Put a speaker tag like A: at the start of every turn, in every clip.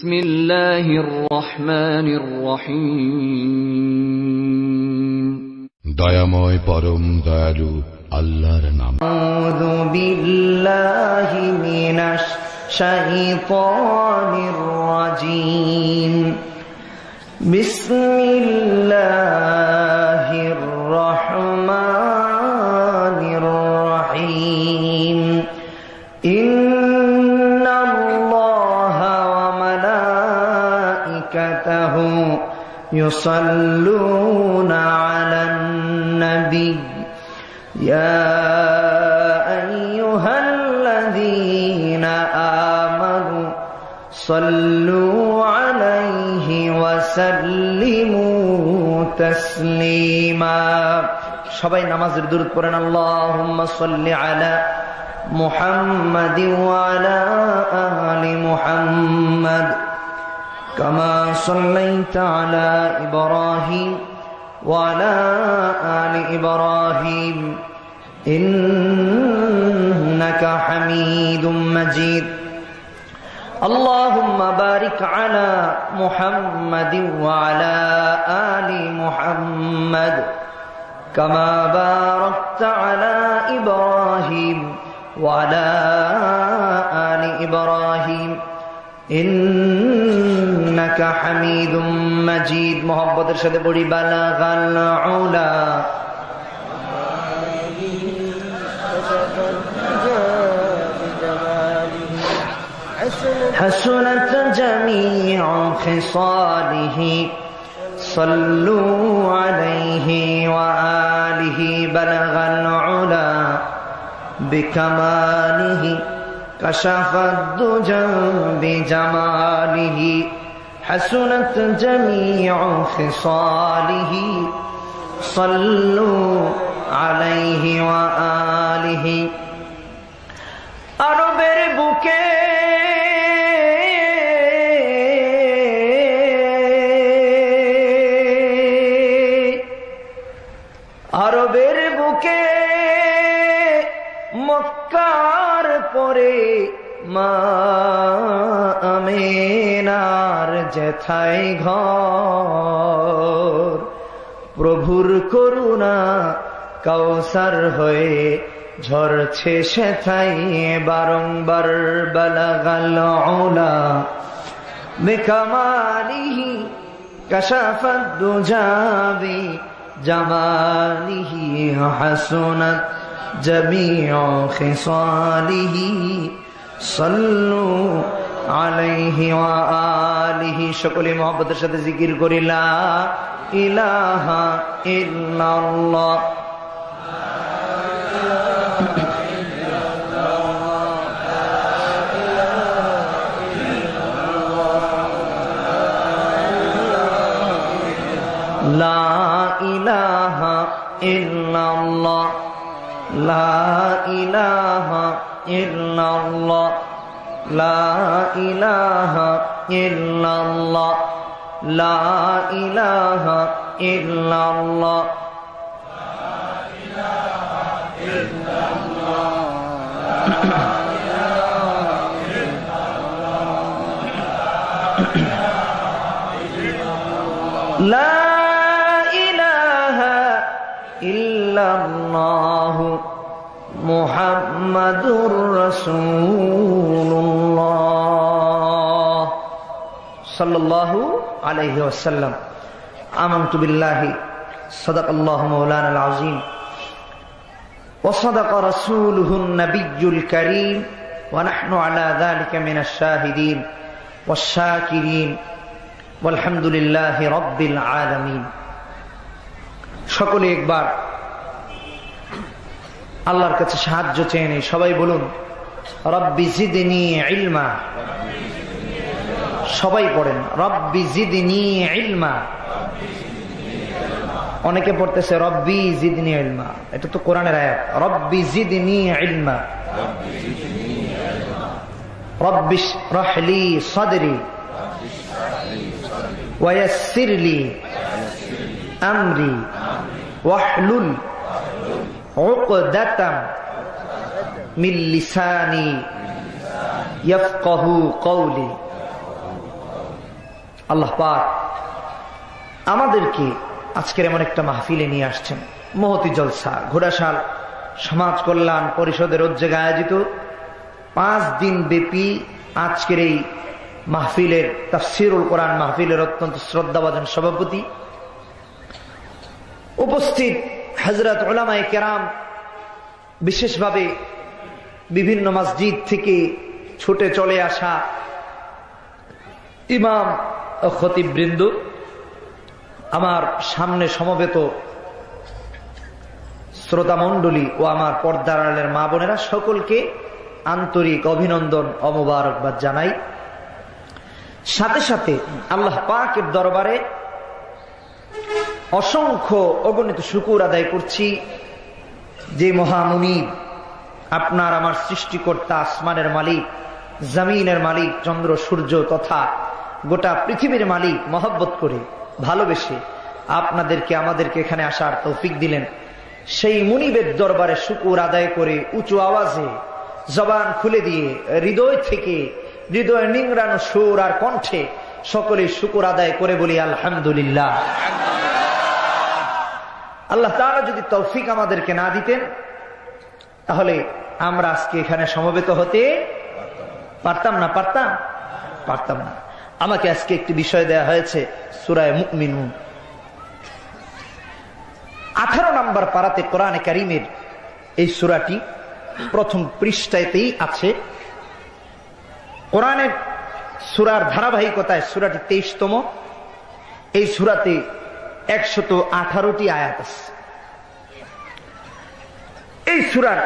A: বিসমিল্লাহির রহমানির রহিম।
B: দয়াময় পরম দয়ালু আল্লাহর নাম।
C: আউযু বিল্লাহি মিনাশ শাইতানির রাজীম। বিসমিল্লাহির রহমানির রহিম। ইন্নাল্লাহা ওয়া মালাইকাতাহু ইউসাল্লুনা আলান নবী يا أيها الذين آمنوا صلوا عليه وسلموا تسليما সবাই নামাজের দুরূদ পড়েন। আল্লাহুম্মা সাল্লি আলা মুহাম্মাদিন ওয়া আলা আলি মুহাম্মাদ কামা সাল্লাইতা আলা ইব্রাহিম وعلى آل إبراهيم إنك حميد مجيد اللهم بارك على محمد وعلى آل محمد كما باركت على إبراهيم وعلى آل إبراهيم إنك حميد مجيد محبتের সাথে পড়ি বালাগাল উলা حسنت جميع خصاله صلوا عليه وآله بلغ العلا بكماله كشف الدجى بجماله حسنت جميع خصاله صلوا عليه وآله আরবের বুকে আরবের বুকে মক্কার পরে মা আমিনার যেথায় ঘর প্রভুর করুণা কাউসার হয়ে ঝরছে সেথায় বারংবার বালাগাল উলা বিকামালিহি কাশাফাদ দুজা বিজামালিহি হাসনাত جميع خصاله صلوا عليه وآله সকলে মহব্বতের সাথে জিকির করি লা ইলাহা ইল্লাল্লাহ লা ইলাহা ইল্লাল্লাহ লা ইলাহা ইল্লাল্লাহ লা ইলাহা ইল্লাল্লাহ লা ইলাহা ইল্লাল্লাহ লা ইলাহা ইল্লাল্লাহ মুহাম্মাদুর রাসূলুল্লাহ সাল্লাল্লাহু আলাইহি ওয়াসাল্লাম। আমানতু বিল্লাহি সাদাকাল্লাহু মাওলানাল আযীম ওয়া সাদাকা রাসূলুহুন নাবিয়্যুল কারীম ওয়া নাহনু আলা যালিকা মিনাশ শাহিদিন ওয়াশ শাকিরিন ওয়ালহামদুলিল্লাহি রাব্বিল আলামিন। সকলে একবার আল্লাহর কাছে সাহায্য চেয়ে নেই। সবাই বলুন রব্বি জিদনি ইলমা। সবাই পড়েন রব্বি জিদনি ইলমা। অনেকে পড়তেছে রব্বি জিদনি ইলমা, এটা তো কোরআনের আয়াত। রব্বি জিদনি ইলমা, রব্বি ইশরাহ লি সাদরি ওয়া ইয়াসসির লি আমরি ওয়াহলুল উকদাতাম মিন লিসানি ইয়াফকাহু কওলি। আল্লাহ পাক আমাদেরকে আজকের এমন একটা মাহফিলে নিয়ে আসছেন। মহতি জলসা ঘোড়াশাল সমাজ কল্যাণ পরিষদের উদ্যোগে আয়োজিত 5 দিন ব্যাপী আজকের এই মাহফিলের তাফসীরুল কোরআন মাহফিলের অত্যন্ত শ্রদ্ধাভাজন সভাপতি, উপস্থিত হযরত উলামায়ে কেরাম, বিশেষভাবে বিভিন্ন মসজিদ থেকে ছুটে চলে আসা ইমাম ও খতিববৃন্দ, আমার সামনে সমবেত শ্রোতা মণ্ডলী ও আমার পর্দার আড়ালের মা বোনেরা, সকলকে আন্তরিক অভিনন্দন ও মোবারকবাদ জানাই। সাথে সাথে আল্লাহ পাকের দরবারে অসংখ্য অগণিত শুকর আদায় করছি যে মহামুনিব, আপনার আমার সৃষ্টিকর্তা, আসমানের মালিক, জমিনের মালিক, চন্দ্র সূর্য তথা গোটা পৃথিবীর মালিক, মহব্বত করে ভালোবেসে আপনাদেরকে আমাদেরকে এখানে আসার তৌফিক দিলেন। সেই মুনিবের দরবারে শুকর আদায় করে উঁচু আওয়াজে জবান খুলে দিয়ে হৃদয় থেকে, হৃদয় নিংড়ানো সুর আর কণ্ঠে সকলে শুকর আদায় করে বলি আলহামদুলিল্লাহ। আল্লাহ তাআলা যদি তৌফিক আমাদেরকে না দিতেন তাহলে আমরা আজকে এখানে সমবেত হতে পারতাম না। পারতাম না। আমাকে আজকে একটি বিষয় দেয়া হয়েছে, সূরা মুমিনুন 18 নম্বর পারাতে কোরআনে কারীমের এই সূরাটি প্রথম পৃষ্ঠাতেই আছে। কোরআনের সূরার ধারাবাহিকতায় সূরাটি 23তম। এই সূরাতে 118টি আয়াত আছে। এই সূরার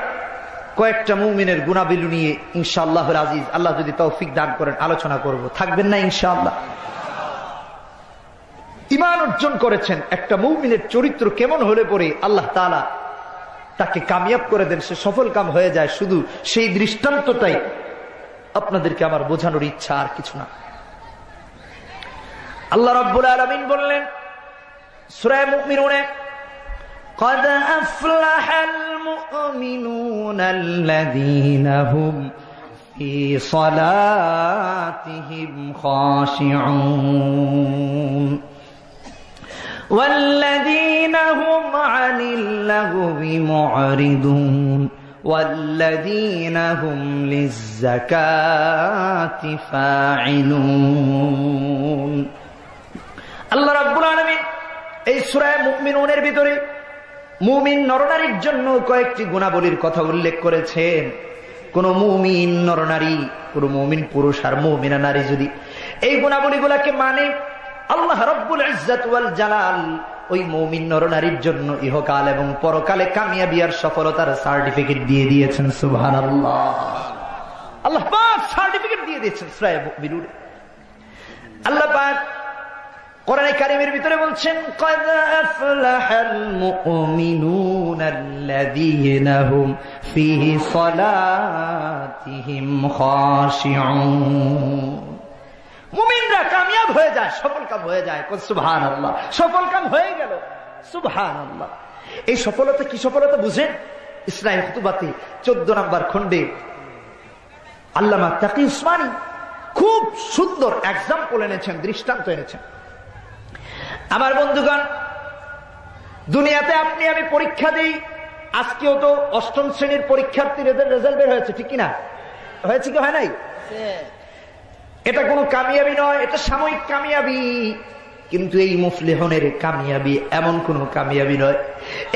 C: কয়েকটা মুমিনের গুণাবলী নিয়ে ইনশাআল্লাহুল আজিজ, আল্লাহ যদি তৌফিক দান করেন, আলোচনা করব। থাকবেন না ইনশাআল্লাহ? ঈমান অর্জন করেছেন একটা মুমিনের চরিত্র কেমন হলে পরে আল্লাহ তাআলা তাকে কামিয়াব করে দেন, সে সফল কাম হয়ে যায়। শুধু সেই দৃষ্টান্তটাই আপনাদেরকে আমার বোঝানোর ইচ্ছা, আর কিছু না। আল্লাহ রাব্বুল আলামিন বললেন সূরা মুমিনুনে, قد أفلح المؤمنون الذين هم في صلاتهم خاشعون والذين هم عن اللغو معرضون والذين هم للزكاة فاعلون। আল্লাহ রাব্বুল আলামিন এই সূরা মুমিনুনের ভিতরে মুমিন নরনারীর জন্য কয়েকটি গুণাবলীর কথা উল্লেখ করেছেন। কোন মুমিন নরনারী, কোন মুমিন পুরুষ আর মুমিনা নারী যদি এই গুণাবলীগুলোকে মানে, আল্লাহ রাব্বুল ইজ্জত ওয়াল জালাল ওই মুমিন নরনারীর জন্য ইহকাল এবং পরকালে কামিয়াবি আর সফলতার সার্টিফিকেট দিয়ে দিয়েছেন। সুবহানাল্লাহ। আল্লাহ পাক সার্টিফিকেট দিয়ে দিয়েছেন সূরা মুমিনুন। আল্লাহ পাক কোরআনে কারীমের ভিতরে বলছেন, قد أفلح المؤمنون الذين هم في صلاتهم خاشعون। মুমিনরা কামিয়াব হয়ে যায়, সফল কাম হয়ে যায়। সুবহানাল্লাহ। সফল কাম হয়ে গেল। সুবহানাল্লাহ। এই সফলতা কি সফলতা বুঝেন? ইসলামী খুতুবাতে 14 নম্বর খণ্ডে আল্লামা তাকি উসমানী খুব সুন্দর এক্সাম্পল এনেছেন, দৃষ্টান্ত এনেছেন। আমার বন্ধুগণ, দুনিয়াতে আপনি আমি পরীক্ষা দিই। আজকেও তো 8ম শ্রেণীর পরীক্ষার্থীদের রেজাল্ট বের হয়েছে, ঠিক কিনা? হয়েছে কি হয় নাই? এটা কোনো কামিয়াবি নয়, এটা সাময়িক কামিয়াবি। কিন্তু এই মুফলিহনের কামিয়াবি এমন কোন কামিয়াবি নয়।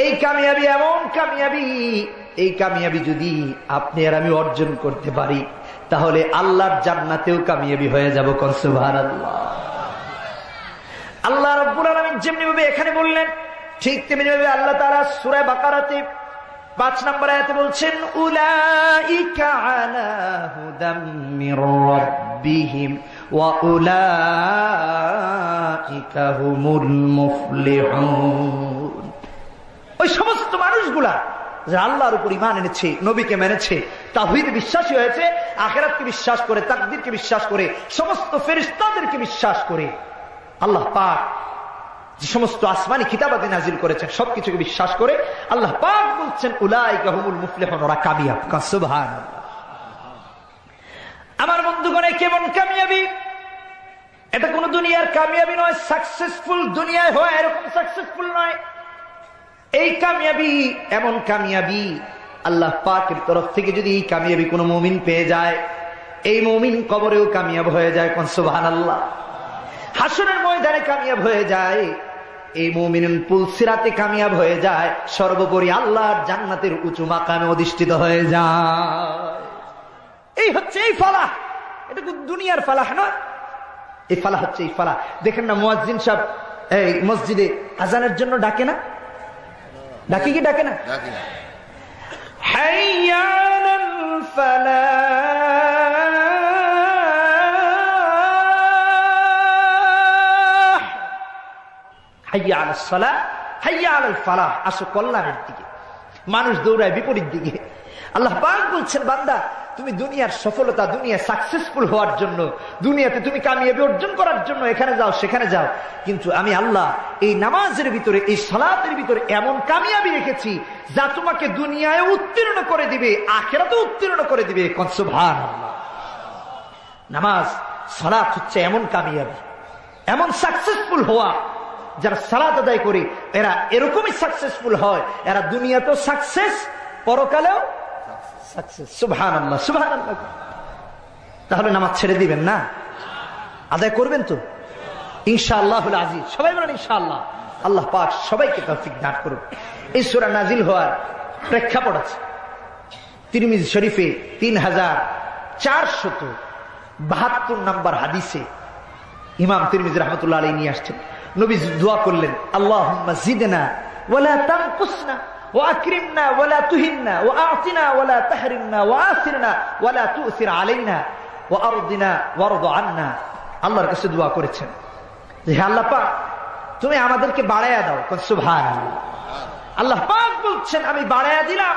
C: এই কামিয়াবি এমন কামিয়াবি, এই কামিয়াবি যদি আপনি আর আমি অর্জন করতে পারি তাহলে আল্লাহর জান্নাতেও কামিয়াবি হয়ে যাব। সুবহানাল্লাহ। আল্লাহ রাব্বুল আলামিন যেমনি ভাবে এখানে বললেন, ঠিক তেমনি ভাবে আল্লাহ তাআলা সূরা বাকারাতে 5 নম্বর আয়াতে বলছেন, উলাইকা আলা হুদাম মির রাব্বিহিম ওয়া উলাইকা হুমুল মুফলিহুন। ওই সমস্ত মানুষগুলা যে আল্লাহর উপর ঈমান এনেছে, নবীকে মেনেছে, তাওহীদে বিশ্বাসী হয়েছে, আখিরাতকে বিশ্বাস করে, তাকদীরকে বিশ্বাস করে, সমস্ত ফেরেশতাদেরকে বিশ্বাস করে, আল্লাহ পাক যে সমস্ত আসমানি কিতাবাতে নাজিল করেছেন সবকিছুকে বিশ্বাস করে, আল্লাহ পাক বলছেন উলাইকা হুমুল মুফলিহুন, ওরা কামিয়াব। সুবহানাল্লাহ। আমার বন্ধুগণ, কেমন কামিয়াবি? এটা কোন দুনিয়ার কামিয়াবি নয়। সাকসেসফুল দুনিয়ায় হয় এরকম সাকসেসফুল নয়। এই কামিয়াবি এমন কামিয়াবি আল্লাহ পাকের তরফ থেকে যদি এই কামিয়াবি কোনো মুমিন পেয়ে যায়, এই মুমিন কবরেও কামিয়াব হয়ে যায়। কোন সুবহানাল্লাহ। হাসরের ময়দানে কামিয়াব হয়ে যায়, এই মুমিন পুলসিরাতে কামিয়াব হয়ে যায়, সর্বোপরি আল্লাহর জান্নাতের উঁচু মাকামে অধিষ্ঠিত হয়ে যায়। এই হচ্ছে এই ফালাহ। এটা দুনিয়ার ফালাহ নয়, এই ফালাহ হচ্ছে এই ফালাহ। দেখেন না মুয়াজ্জিন সাহেব এই মসজিদে আজানের জন্য ডাকে না? ডাকে কি ডাকে না? হাইয়া আলাল ফালাহ, হাইয়া আলাস সালাহ, হাইয়া আলাল ফালাহ। আসো কল্যাণের দিকে। মানুষ দৌড়ায় বিপরীত দিকে। আল্লাহ পাক বলছেন, বান্দা তুমি দুনিয়ার সফলতা, দুনিয়া সাকসেসফুল হওয়ার জন্য, দুনিয়াতে তুমি কামিয়াবি অর্জন করার জন্য এখানে যাও সেখানে যাও, কিন্তু আমি আল্লাহ এই নামাজের ভিতরে, এই সালাতের ভিতরে এমন কামিয়াবি রেখেছি যা তোমাকে দুনিয়ায় উত্তীর্ণ করে দিবে, আখিরাতে উত্তীর্ণ করে দিবে। কোন সুবহানাল্লাহ। নামাজ সালাত হচ্ছে এমন কামিয়াবি, এমন সাকসেসফুল হওয়া, যারা সালাত আদায় করে এরা এরকমই সাকসেসফুল হয়। এরা দুনিয়াতেও সাকসেস, পরকালেও সাকসেস। সুবহানাল্লাহ, সুবহানাল্লাহ। তাহলে নামাজ ছেড়ে দিবেন না, আদায় করবেন তো ইনশাআল্লাহুল আজিজ। সবাই বলেন ইনশাআল্লাহ। আল্লাহ পাক সবাইকে তৌফিক দান করুন। এই সূরা নাজিল হওয়ার প্রেক্ষাপট আছে তিরমিজি শরীফে 3472 নম্বর হাদিসে ইমাম তিরমিজি রাহমাতুল্লাহ আলাইহি নিয়ে আসছেন। নবী দোয়া করলেন, আল্লাহুম্মা জিদনা ওয়ালা তানকুসনা وأكرمنا ولا تهنا وأعطنا ولا تحرمنا وآثرنا ولا تؤثر علينا وأرضنا وارض عنا। আল্লাহর কাছে দোয়া করেছেন যে হে আল্লাহ পাক তুমি আমাদেরকে বাড়ায়া দাও। সুবহানাল্লাহ। আল্লাহ পাক বলছেন আমি বাড়ায়া দিলাম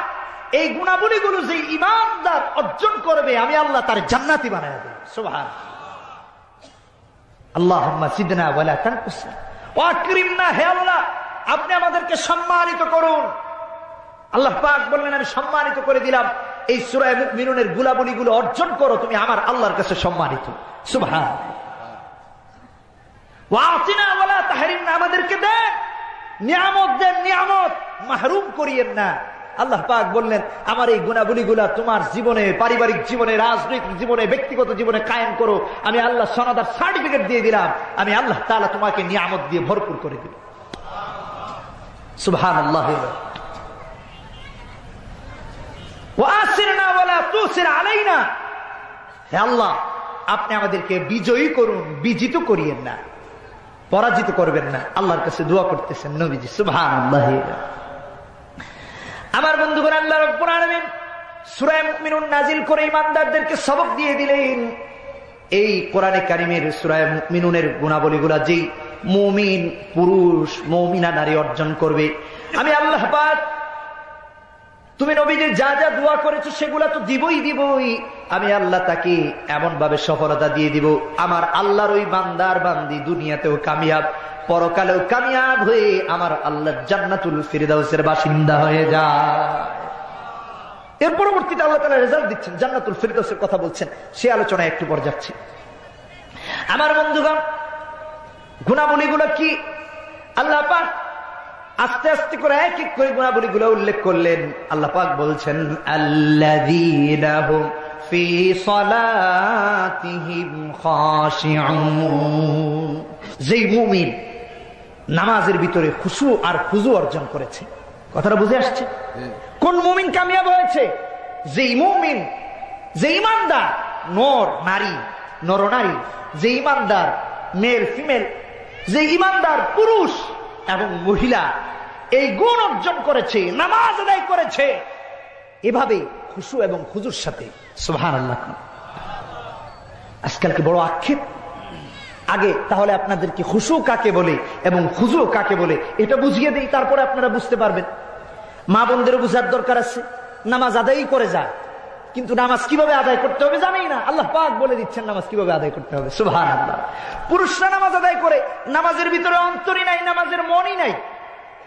C: এই গুণাবলীগুলো যে ঈমানদার অর্জন করবে আমি আল্লাহ তার জান্নাতি বানায়া দেব। সুবহানাল্লাহ। আল্লাহুম্মা জিদনা ওয়ালা তানকুসনা ওয়া আকরিমনা, হে আল্লাহ আপনি আমাদেরকে সম্মানিত করুন। আল্লাহ পাক বললেন আমি সম্মানিত করে দিলাম, এই সূরা মুমিনুনের গুণাবলীগুলো অর্জন করো, তুমি আমার আল্লাহর কাছে সম্মানিত। সুবহানাল্লাহ। ওয়া আতিনা ওয়ালা তাহরিমনা, আমাদেরকে দেন, নিয়ামত দেন, নিয়ামত মাহরুম করিয়েন না। আল্লাহ পাক বললেন আমার এই গুণাবলীগুলা তোমার জীবনে, পারিবারিক জীবনে, রাজনৈতিক জীবনে, ব্যক্তিগত জীবনে কায়েম করো, আমি আল্লাহ সনদার সার্টিফিকেট দিয়ে দিলাম, আমি আল্লাহ তাআলা তোমাকে নিয়ামত দিয়ে ভরপুর করে দিব। সুবহানাল্লাহ। ওয়াসিরনা ওয়ালা তুসির আলাইনা, হে আল্লাহ আপনি আমাদেরকে বিজয়ী করুন, বিজিত করিয়েন না, পরাজিত করবেন না। আল্লাহর কাছে দোয়া করতেছেন নবীজি। সুবহানাল্লাহ। আমার বন্ধুগণ, আল্লাহ রাব্বুল আলামিন সূরা মুমিনুন নাজিল করে ঈমানদারদেরকে সবক দিয়ে দিলেন। এই কোরআনে কারীমের সূরা মুমিনুনের গুণাবলীগুলা যেই মুমিন পুরুষ, মুমিনা নারী অর্জন করবে, আমি আল্লাহ পাক তুমি নবীজি যা যা দোয়া করেছো সেগুলা তো দিবই দিবই, আমি আল্লাহ তাকে এমন ভাবে সফলতা দিয়ে দিব, আমার আল্লাহর ওই বান্দার বান্দি দুনিয়াতেও কামিয়াব, পরকালেও কামিয়াব হয়ে আমার আল্লাহর জান্নাতুল ফিরদাউসের বাসিন্দা হয়ে যায়। এর পরবর্তীতে আল্লাহ তাআলা রেজাল্ট দিচ্ছেন, জান্নাতুল ফিরদাউসের কথা বলছেন, সে আলোচনায় একটু পর যাচ্ছে। আমার বন্ধুগণ, গুণাবলীগুলো কি আল্লাহ পাক আস্তে আস্তে করে এক এক করে গুণাবলীগুলো উল্লেখ করলেন। আল্লাহ পাক বলছেন আল্লাযীনা হুম ফি সালাতিহিম খাশিউন, যেই মুমিন নামাজের ভিতরে খুশু আর খুজু অর্জন করেছে। কথাটা বুঝে আসছে? কোন মুমিন কামিয়াব হয়েছে? যেই মুমিন, যে ঈমানদার, নর নারী, নরনারী, যে ঈমানদার মেল ফিমেল, যে ঈমানদার পুরুষ এবং মহিলা এই গুণ অর্জন করেছে, নামাজ আদায় করেছে এভাবে খুশু এবং খুজুর সাথে। সুবহানাল্লাহ। আজকাল কি বড় আক্ষেপ। আগে তাহলে আপনাদেরকে খুশু কাকে বলে এবং খুজু কাকে বলে এটা বুঝিয়ে দিই, তারপরে আপনারা বুঝতে পারবেন। মা বোনদের বুঝার দরকার আছে। নামাজ আদায়ই করে যায়, কিন্তু নামাজ কিভাবে আদায় করতে হবে জানি না। আল্লাহ পাক বলে দিচ্ছেন নামাজ কিভাবে আদায় করতে হবে। সুবহানাল্লাহ। পুরুষরা নামাজ আদায় করে, নামাজের ভিতরে অন্তরই নাই, নামাজের মনই নাই,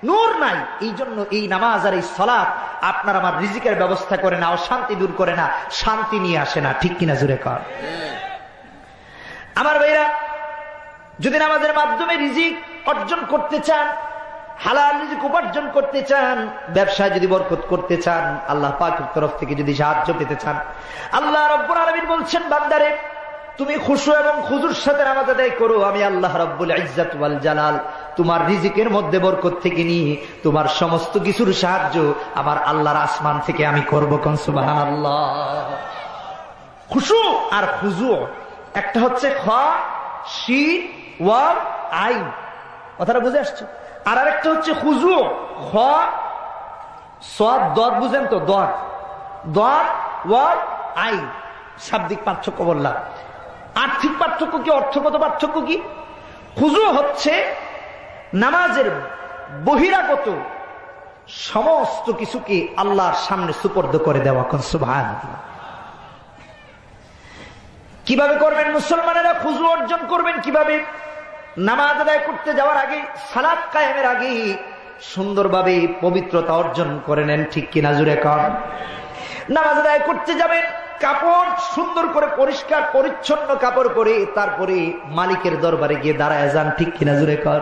C: নূর নাই। এই জন্য এই নামাজ আর এই সালাত আপনার আমার রিজিকের ব্যবস্থা করে না, অশান্তি দূর করে না, শান্তি নিয়ে আসে না। ঠিক কিনা জুড়ে কর। আমার ভাইরা, যদি নামাজের মাধ্যমে রিজিক অর্জন করতে চান, হালাল রিজিক উপার্জন করতে চান, ব্যবসায় যদি বরকত করতে চান, আল্লাহ পাকের তরফ থেকে যদি সাহায্য পেতে চান, আল্লাহ রাব্বুল আলামিন বলছেন, বান্দারে তুমি খুশু এবং খুজুর সাথে নামাজ আদায় করো, আমি আল্লাহ রাব্বুল ইজ্জত ওয়াল জালাল তোমার রিজিকের মধ্যে বরকত থেকে নিয়ে তোমার সমস্ত কিছুর সাহায্য আমার আল্লাহর আসমান থেকে আমি করব। কোন সুবহানাল্লাহ। খুশু আর খুজু একটা হচ্ছে খ শিন ওয়াও আইন, কথাটা বুঝে আসছে। আর আরেকটা হচ্ছে খুজু খ সদ দদ, বুঝেন তো, দদ দদ ওয়াও আইন। শাব্দিক পার্থক্য বললাম। আর্থিক পার্থক্য কি, অর্থগত পার্থক্য কি? খুজু হচ্ছে নামাজের বহিরাগত সমস্ত কিছুকে আল্লাহর সামনে সুপর্দ করে দেওয়া। কোন সুবহানাল্লাহ। কিভাবে করবেন মুসলমানেরা খুজু অর্জন করবেন? কিভাবে? নামাজ আদায় করতে যাওয়ার আগে, সালাত কায়েমের আগে সুন্দরভাবে পবিত্রতা অর্জন করে নেন। ঠিক কিনা জুড়ে কর। নামাজ আদায় করতে যাবেন, কাপড় সুন্দর করে পরিষ্কার পরিচ্ছন্ন কাপড় পরে তারপরে মালিকের দরবারে গিয়ে দাঁড়ায় যান। ঠিক কিনা জুড়ে কর।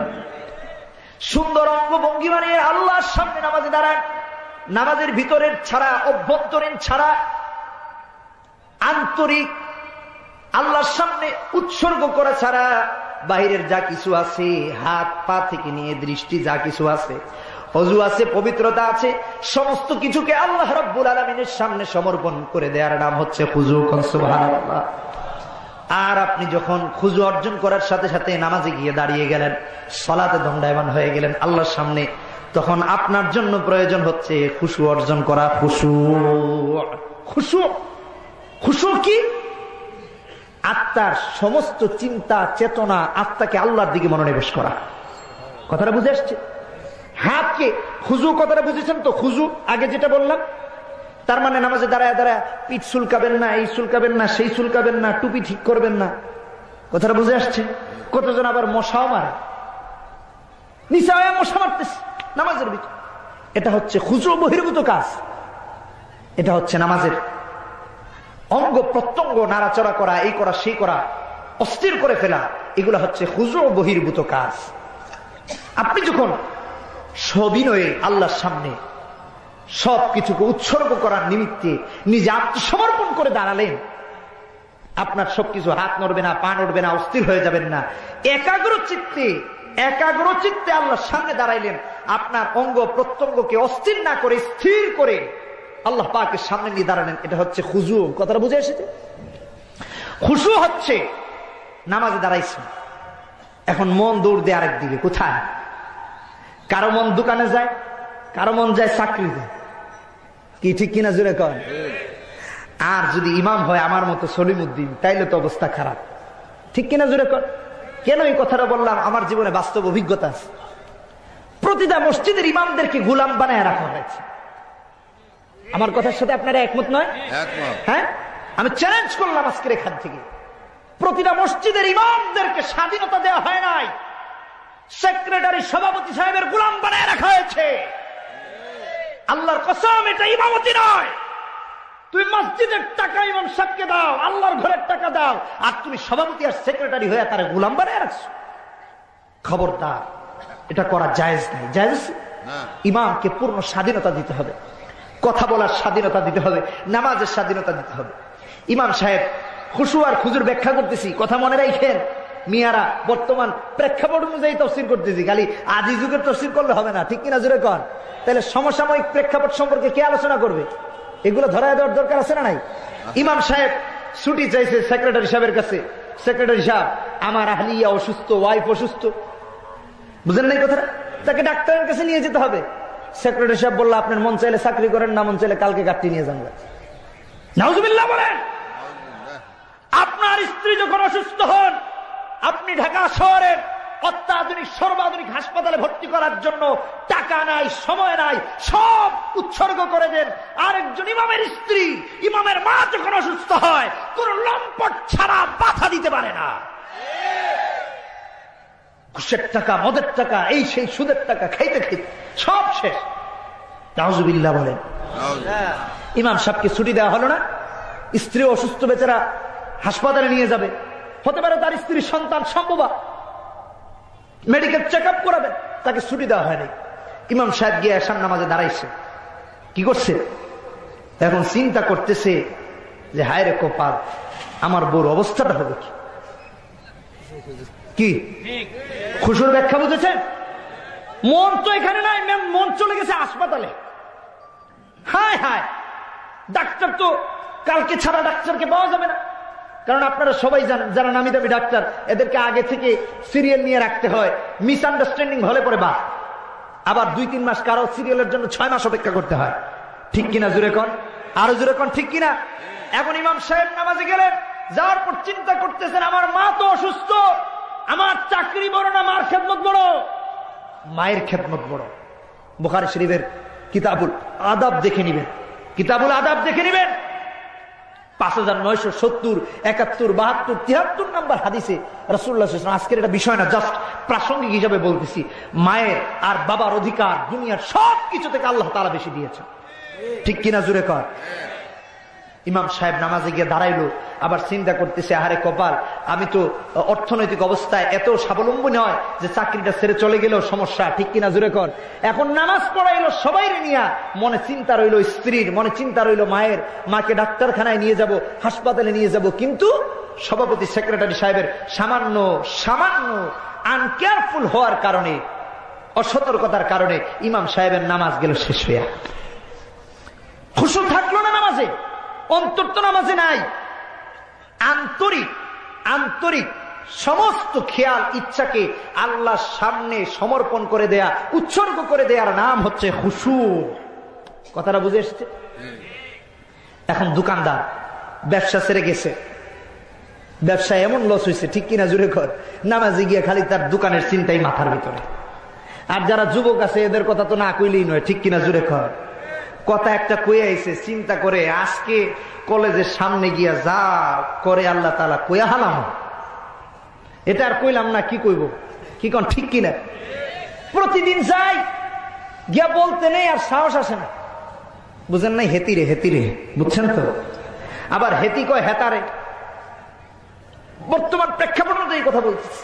C: সুন্দর অঙ্গভঙ্গি বানিয়ে আল্লাহর সামনে নামাজে দাঁড়ান। নামাজের ভিতরের ছাড়া, অভ্যন্তরীণ ছাড়া, আন্তরিক আল্লাহর সামনে উৎসর্গ করা ছাড়া বাহিরের যা কিছু আছে, হাত পা থেকে নিয়ে দৃষ্টি যা কিছু আছে, ওযু আছে, পবিত্রতা আছে, সমস্ত কিছুকে আল্লাহ রাব্বুল আলামিনের সামনে সমর্পণ করে দেওয়ার নাম হচ্ছে খুজু। কোন সুবহানাল্লাহ। আর আপনি যখন খুজু অর্জন করার সাথে সাথে নামাজে গিয়ে দাঁড়িয়ে গেলেন, সালাতে দণ্ডায়মান হয়ে গেলেন আল্লাহর সামনে, তখন আপনার জন্য প্রয়োজন হচ্ছে খুশু অর্জন করা। খুশু খুশু খুশু কি? আত্মার সমস্ত চিন্তা চেতনা, আত্মাকে আল্লাহর দিকে মনোনিবেশ করা। কথাটা বুঝে আসছে? হাতকে খুজু, কথাটা বুঝেছেন তো? খুজু আগে যেটা বললাম, তার মানে নামাজে দাঁড়ায় দাঁড়ায় পিঠ চুলকাবেন না, এই চুলকাবেন না, সেই চুলকাবেন না, টুপি ঠিক করবেন না। কথাটা বুঝে আসছে? কতজন আবার মশাও মারে, নিচে মশা মারতেছে নামাজের ভিতর। এটা হচ্ছে খুজু বহির্ভূত কাজ। এটা হচ্ছে নামাজের অঙ্গ প্রত্যঙ্গ নাড়াচড়া করা, এই করা সেই করা, অস্থির করে ফেলা, এগুলো হচ্ছে খুজু বহির্ভূত কাজ। আপনি যখন সবিনয়ে আল্লাহর সামনে সবকিছুকে উৎসর্গ করার নিমিত্তে নিজে আত্মসমর্পণ করে দাঁড়ালেন, আপনার সবকিছু, হাত নড়বে না, পা নড়বে না, অস্থির হয়ে যাবেন না, একাগ্র চিত্তে আল্লাহর সামনে দাঁড়াইলেন, আপনার অঙ্গ প্রত্যঙ্গকে অস্থির না করে স্থির করে আল্লাহ পাকের সামনে নিয়ে দাঁড়ালেন। এটা হচ্ছে খুজু। কথাটা বুঝে এসেছে? খুশু হচ্ছে নামাজে দাঁড়াইছেন, এখন মন দৌড় দেয় আরেক দিকে। কোথায়? কারো মন দোকানে যায়, কারো মন যায় চাকরিতে। কি ঠিক কিনা জুড়ে কর? আর যদি ইমাম হয় আমার মতো সলিমউদ্দিন, তাইলে তো অবস্থা খারাপ। ঠিক কিনা জুড়ে কর? কেন এই কথাটা বললাম? আমার জীবনে বাস্তব অভিজ্ঞতা আছে। প্রতিটা মসজিদের ইমামদেরকে গোলাম বানায় রাখা হয়েছে। আমার কথার সাথে আপনারা একমত নয়? হ্যাঁ, আমি চ্যালেঞ্জ করলাম আজকের এখান থেকে। প্রতিটা মসজিদের ইমামদেরকে স্বাধীনতা দেওয়া হয় নাই, সেক্রেটারি সভাপতি সাহেবের গোলাম বানায় রাখা হয়েছে। আল্লাহর কসম, এটা ইমামতি নয়। তুমি মসজিদের টাকা ইমাম সাহেবকে দাও, আল্লাহর ঘরের টাকা দাও, আর তুমি সভাপতি আর সেক্রেটারি হয়ে তার গোলাম বানায় রাখছো। খবরদার, এটা করা জায়েজ নাই। জায়েজ? ইমামকে পূর্ণ স্বাধীনতা দিতে হবে, কথা বলার স্বাধীনতা দিতে হবে, নামাজের স্বাধীনতা দিতে হবে। ইমাম সাহেব খুশু আর খুজুর ব্যাখ্যা করতেছি, কথা মনে রাখেন মিয়ারা। বর্তমান প্রেক্ষাপট অনুযায়ী তফসির করতেছি, খালি আদি যুগের তফসির করলে হবে না। ঠিক কিনা জোরে কর? তাহলে সমসাময়িক প্রেক্ষাপট সম্পর্কে কে আলোচনা করবে? এগুলো ধরায় দেওয়ার দরকার আছে না নাই? ইমাম সাহেব ছুটি চাইছে সেক্রেটারি সাহেবের কাছে। সেক্রেটারি সাহেব, আমার আহলিয়া অসুস্থ, ওয়াইফ অসুস্থ। বুঝলেন না এই কথাটা? তাকে ডাক্তারের কাছে নিয়ে যেতে হবে। সেক্রেটারি সাহেব বলল, আপনার মন চাইলে চাকরি করেন, না মন চাইলে কালকে গাড়ি নিয়ে যান। নাউজুবিল্লাহ বলেন। আপনার স্ত্রী যখন অসুস্থ হন, আপনি ঢাকা শহরের অত্যাধুনিক সর্বাধুনিক হাসপাতালে ভর্তি করার জন্য টাকা নাই, সময় নাই, সব উৎসর্গ করে দেন। আরেকজন ইমামের স্ত্রী, ইমামের মা যখন অসুস্থ হয়, কোন লম্পট ছাড়া বাধা দিতে পারে না। ঘুষের টাকা, মদের টাকা, এই সেই সুদের টাকা খাইতে খাইতে সব শেষ। নাউজুবিল্লাহ বলেন। ইমাম সাহেবকে ছুটি দেওয়া হলো না, স্ত্রী অসুস্থ, বেচারা হাসপাতালে নিয়ে যাবে। হতে পারে তার স্ত্রীর সন্তান সম্ভবা, মেডিকেল চেক আপ করাবেন, তাকে ছুটি দেওয়া হয়নি। ইমাম সাহেব গিয়ে এশার নামাজে দাঁড়াইছে, কি করছে? এখন চিন্তা করতেছে যে হায় রে কপাল, আমার বউর অবস্থাটা হবে কি? খুশুর ব্যাখ্যা বুঝেছেন? মন তো এখানে নাই, মন চলে গেছে হাসপাতালে। হায় হায়, ডাক্তার তো কালকে ছাড়া ডাক্তারকে পাওয়া যাবে না। কারণ আপনারা সবাই জানেন, যারা নামি দামি ডাক্তার, এদেরকে আগে থেকে সিরিয়াল নিয়ে রাখতে হয়। মিসআন্ডারস্ট্যান্ডিং হলে পরে বা আবার 2-3 মাস, কারো সিরিয়ালের জন্য 6 মাস অপেক্ষা করতে হয়। ঠিক কিনা জোরে কন, আরো জোরে কন, ঠিক কিনা? এখন ইমাম সাহেব নামাজে গেলেন, যাওয়ার পর চিন্তা করতেছেন, আমার মা তো অসুস্থ, আমার চাকরি বড় না মার খেদমত বড়? মায়ের খেদমত বড়। বুখারী শরীফের কিতাবুল আদাব দেখে নিবেন, কিতাবুল আদাব দেখে নিবেন। 5970, 71, 72, 73 নাম্বার হাদিসে রাসূলুল্লাহ সাল্লাল্লাহু আলাইহি ওয়াসাল্লাম, আজকের এটা বিষয় না, জাস্ট প্রাসঙ্গিক হিসাবে বলতেছি, মায়ের আর বাবার অধিকার দুনিয়ার সব কিছু থেকে আল্লাহ তাআলা বেশি দিয়েছেন। ঠিক কিনা জোরে কর? ইমাম সাহেব নামাজে গিয়ে দাঁড়াইলো, আবার চিন্তা করতেছে, আহারে কপাল, আমি তো অর্থনৈতিক অবস্থায় এত স্বাবলম্বী নয় যে চাকরিটা ছেড়ে চলে গেলেও সমস্যা। ঠিক কিনা জোরে কর? এখন নামাজ পড়াইলো সবাই নিয়ে, মনে চিন্তা রইল স্ত্রীর, মনে চিন্তা রইল মায়ের, মাকে ডাক্তারখানায় নিয়ে যাব, হাসপাতালে নিয়ে যাব। কিন্তু সভাপতি সেক্রেটারি সাহেবের সামান্য সামান্য আনকেয়ারফুল হওয়ার কারণে, অসতর্কতার কারণে ইমাম সাহেবের নামাজ গেল শেষ হইয়া। খুশু থাকলো না নামাজে, অন্তর তো নামাজে নাই। আন্তরিক আন্তরিক সমস্ত খেয়াল ইচ্ছাকে আল্লাহর সামনে সমর্পণ করে দেয়া, উৎসর্গ করে দেয়ার নাম হচ্ছে খুশু। কথাটা বুঝে এসছে? এখন দোকানদার ব্যবসা ছেড়ে গেছে, ব্যবসা এমন লস হয়েছে, ঠিক কিনা জুড়ে কর, নামাজে গিয়ে খালি তার দোকানের চিন্তাই মাথার ভিতরে। আর যারা যুবক আছে এদের কথা তো না কইলেই নয়, ঠিক কিনা জুড়ে কর। কথা একটা কয়ে আইছে, চিন্তা করে আজকে কলেজের সামনে গিয়া যা করে আল্লাহ তাআলা কইয়া হালাম, এটা আর কইলাম না, কি কইব, কি কোন, ঠিক কিনা? প্রতিদিন যাই, গিয়া বলতে নেই আর সাহস আসে না। বুঝেন নাই? হেতিরে হেতিরে, বুঝছেন তো? আবার হেতি কয় হেতারে। বর্তমান প্রেক্ষাপট এই কথা বলতেছি।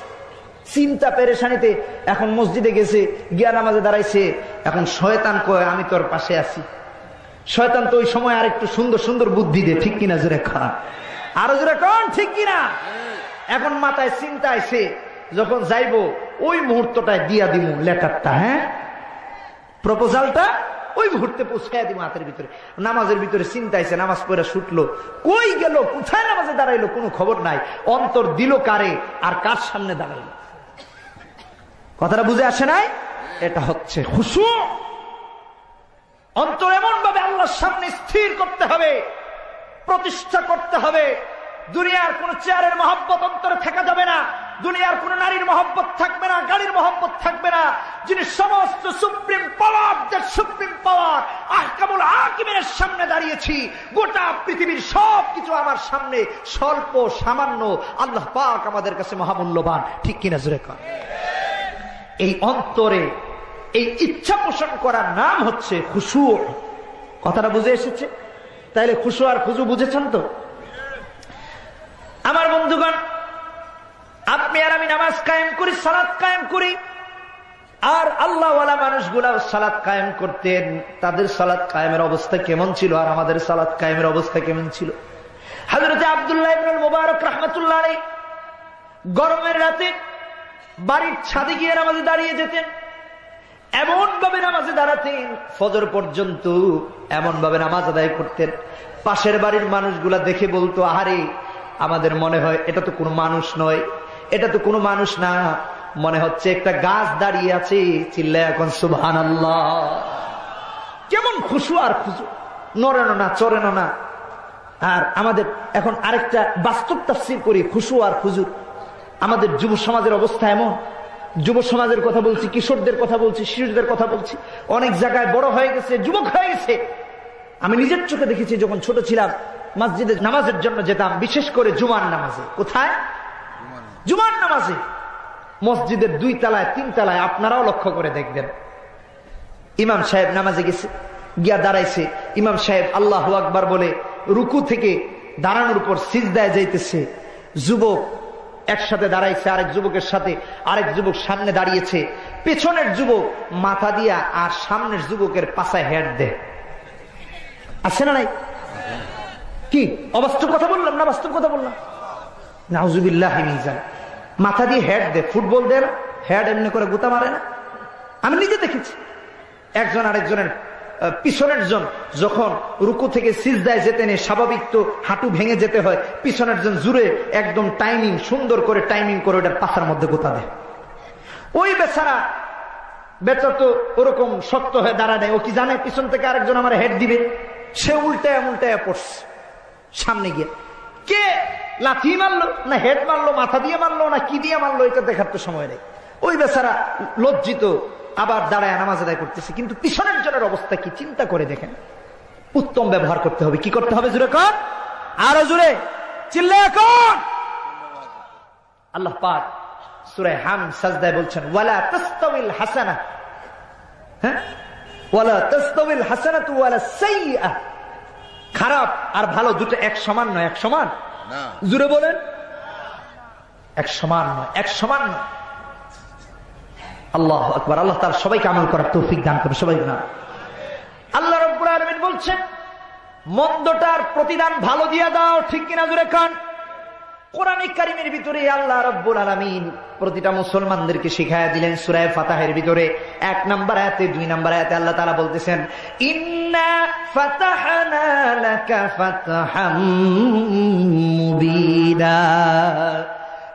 C: চিন্তা পেরেশানিতে এখন মসজিদে গেছে, গিয়া নামাজে দাঁড়াইছে, এখন শয়তান কয় আমি তোর পাশে আছি। শয়তান তো ওই সময় আর একটু সুন্দর সুন্দর বুদ্ধি দে, ঠিক কিনা জোরে খান, আরো জোরে কন, ঠিক কিনা? এখন মাথায় চিন্তা আইছে, যখন যাইবো ওই মুহূর্তটায় দিয়া দিব লেটারটা, হ্যাঁ, প্রপোজালটা ওই মুহূর্তে পৌঁছাইয়া দিব হাতের ভিতরে। নামাজের ভিতরে চিন্তা আইছে, নামাজ পড়া ছুটলো, কই গেল, কোথায় নামাজে দাঁড়াইলো, কোনো খবর নাই। অন্তর দিল কারে আর কার সামনে দাঁড়াইলো? কথাটা বুঝে আসে নাই? এটা হচ্ছে খুশু। অন্তর এমন ভাবে আল্লাহর সামনে স্থির করতে হবে, প্রতিষ্ঠা করতে হবে। দুনিয়ার কোন চেয়ারের মহব্বত অন্তরে থাকা যাবে না, দুনিয়ার কোন নারীর মহব্বত থাকবে না, গাড়ির মহব্বত থাকবে না। যিনি সমস্ত সুপ্রিম পাওয়ার, সুপ্রিম পাওয়ার আহকামুল হাকিমের সামনে দাঁড়িয়েছি, গোটা পৃথিবীর সবকিছু আমার সামনে স্বল্প সামান্য, আল্লাহ পাক আমাদের কাছে মহামূল্যবান, ঠিক কিনা জোরে কর? এই অন্তরে এই ইচ্ছা পোষণ করার নাম হচ্ছে খুশু। কথাটা বুঝে এসেছে? তাইলে খুশু আর খুজু বুঝেছেন তো? আমার বন্ধুগণ, আপনি আর আমি নামাজ কায়েম করি, সালাত কায়েম করি, আর আল্লাহওয়ালা মানুষগুলা সালাত কায়েম করতেন। তাদের সালাত কায়েমের অবস্থা কেমন ছিল আর আমাদের সালাত কায়েমের অবস্থা কেমন ছিল? হযরত আব্দুল্লাহ ইবনুল মুবারক রাহমাতুল্লাহ আলাইহি গরমের রাতে বাড়ির ছাদে গিয়ে নামাজে দাঁড়িয়ে যেতেন। এমন ভাবে নামাজে দাঁড়াতেন, ফজর পর্যন্ত এমন ভাবে নামাজ আদায় করতেন, পাশের বাড়ির মানুষগুলা দেখে বলতো, আহারে, আমাদের মনে হয় এটা তো কোনো মানুষ নয়, এটা তো কোনো মানুষ না, মনে হচ্ছে একটা গাছ দাঁড়িয়ে আছে, চিল্লায় এখন সুবহানাল্লাহ। কেমন খুশু আর খুশু, নড়েনো না, চড়েনো না। আর আমাদের এখন আরেকটা বাস্তব তাফসীর করি খুশু আর খুজুর। আমাদের যুব সমাজের অবস্থা এমন, যুব সমাজের কথা বলছি, কিশোরদের কথা বলছি, শিশুদের কথা বলছি, অনেক জায়গায় বড় হয়ে গেছে, যুবক হয়ে গেছে। আমি নিজের চোখে দেখেছি, যখন ছোট ছিলাম মসজিদে নামাজের জন্য যেতাম, বিশেষ করে জুমার নামাজে। কোথায়? জুমার নামাজে। মসজিদের 2 তলায় 3 তলায়, আপনারাও লক্ষ্য করে দেখবেন, ইমাম সাহেব নামাজে গেছে, গিয়া দাঁড়াইছে, ইমাম সাহেব আল্লাহু আকবার বলে রুকু থেকে দাঁড়ানোর উপর সিজদায় যাইতেছে। যুবক একসাথে দাঁড়াইছে আরেক যুবকের সাথে, আরেক যুবক সামনে দাঁড়িয়েছে, পেছনের যুবক মাথা দিয়া আর সামনের যুবকের পাছায় হেড দেয়। আছে না নাই? কি অবাস্তব কথা বললাম না বাস্তব কথা বললাম? নাউজুবিল্লাহ মিন যালিক। মাথা দিয়ে হেড দেয়, ফুটবল দেয় হেড এমনি করে গুতা মারে না? আমি নিজে দেখেছি। একজন আরেকজনের পিছনের জন যখন রুকু থেকে সিজদায় যেতে নেই, স্বাভাবিক তো হাঁটু ভেঙে যেতে হয়, পিছনের জন জুড়ে একদম টাইমিং সুন্দর করে টাইমিং করে ওটার পাছার মধ্যে গোতা দেয়। ওই বেচারা তো ওরকম শক্ত হয়ে দাঁড়া নেয়, ও কি জানে পিছন থেকে আরেকজন আমার হেড দিবে? সে উল্টায় উল্টায় পড়ছে সামনে গিয়ে। কে লাথি মারলো না হেড মারলো, মাথা দিয়ে মারলো না কি দিয়ে মারলো, এটা দেখার তো সময় নেই। ওই বেচারা লজ্জিত আবার দাঁড়ায় নামাজ আদায় করতেছে, কিন্তু পিছনের জনের অবস্থা কি চিন্তা করে দেখেন। উত্তম ব্যবহার করতে হবে। কি করতে হবে? জোরে কর, আরো জোরে চিল্লায় কর। আল্লাহ পাক সূরা হামিম সাজদায় বলছেন ওয়ালা তাস্তাবিল হাসানাহ, হ্যাঁ ওয়ালা তাস্তাবিল হাসানাতু ওয়ালা সাইয়্যা। খারাপ আর ভালো দুটো এক সমান নয়। এক সমান না, জোরে বলেন। এক সমান নয়, এক সমান নয়। আল্লাহু আকবার। আল্লাহ তাআলা সবাইকে আমল করার তৌফিক দান করুন, সবাইকে না। আল্লাহ রাব্বুল আলামিন বলছেন মন্দটার প্রতিদান ভালো দিয়া দাও, ঠিক কিনা জোরে কান। কোরআনে কারীমের ভিতরে আল্লাহ রাব্বুল আলামিন প্রতিটা মুসলমানদেরকে শিখায়া দিলেন সূরা ফাতিহার ভিতরে 1 নম্বর আয়াতে 2 নম্বর আয়াতে আল্লাহ তাআলা বলতেছেন ইন্না ফাতাহনা লাকা ফাতহাম মুবিনা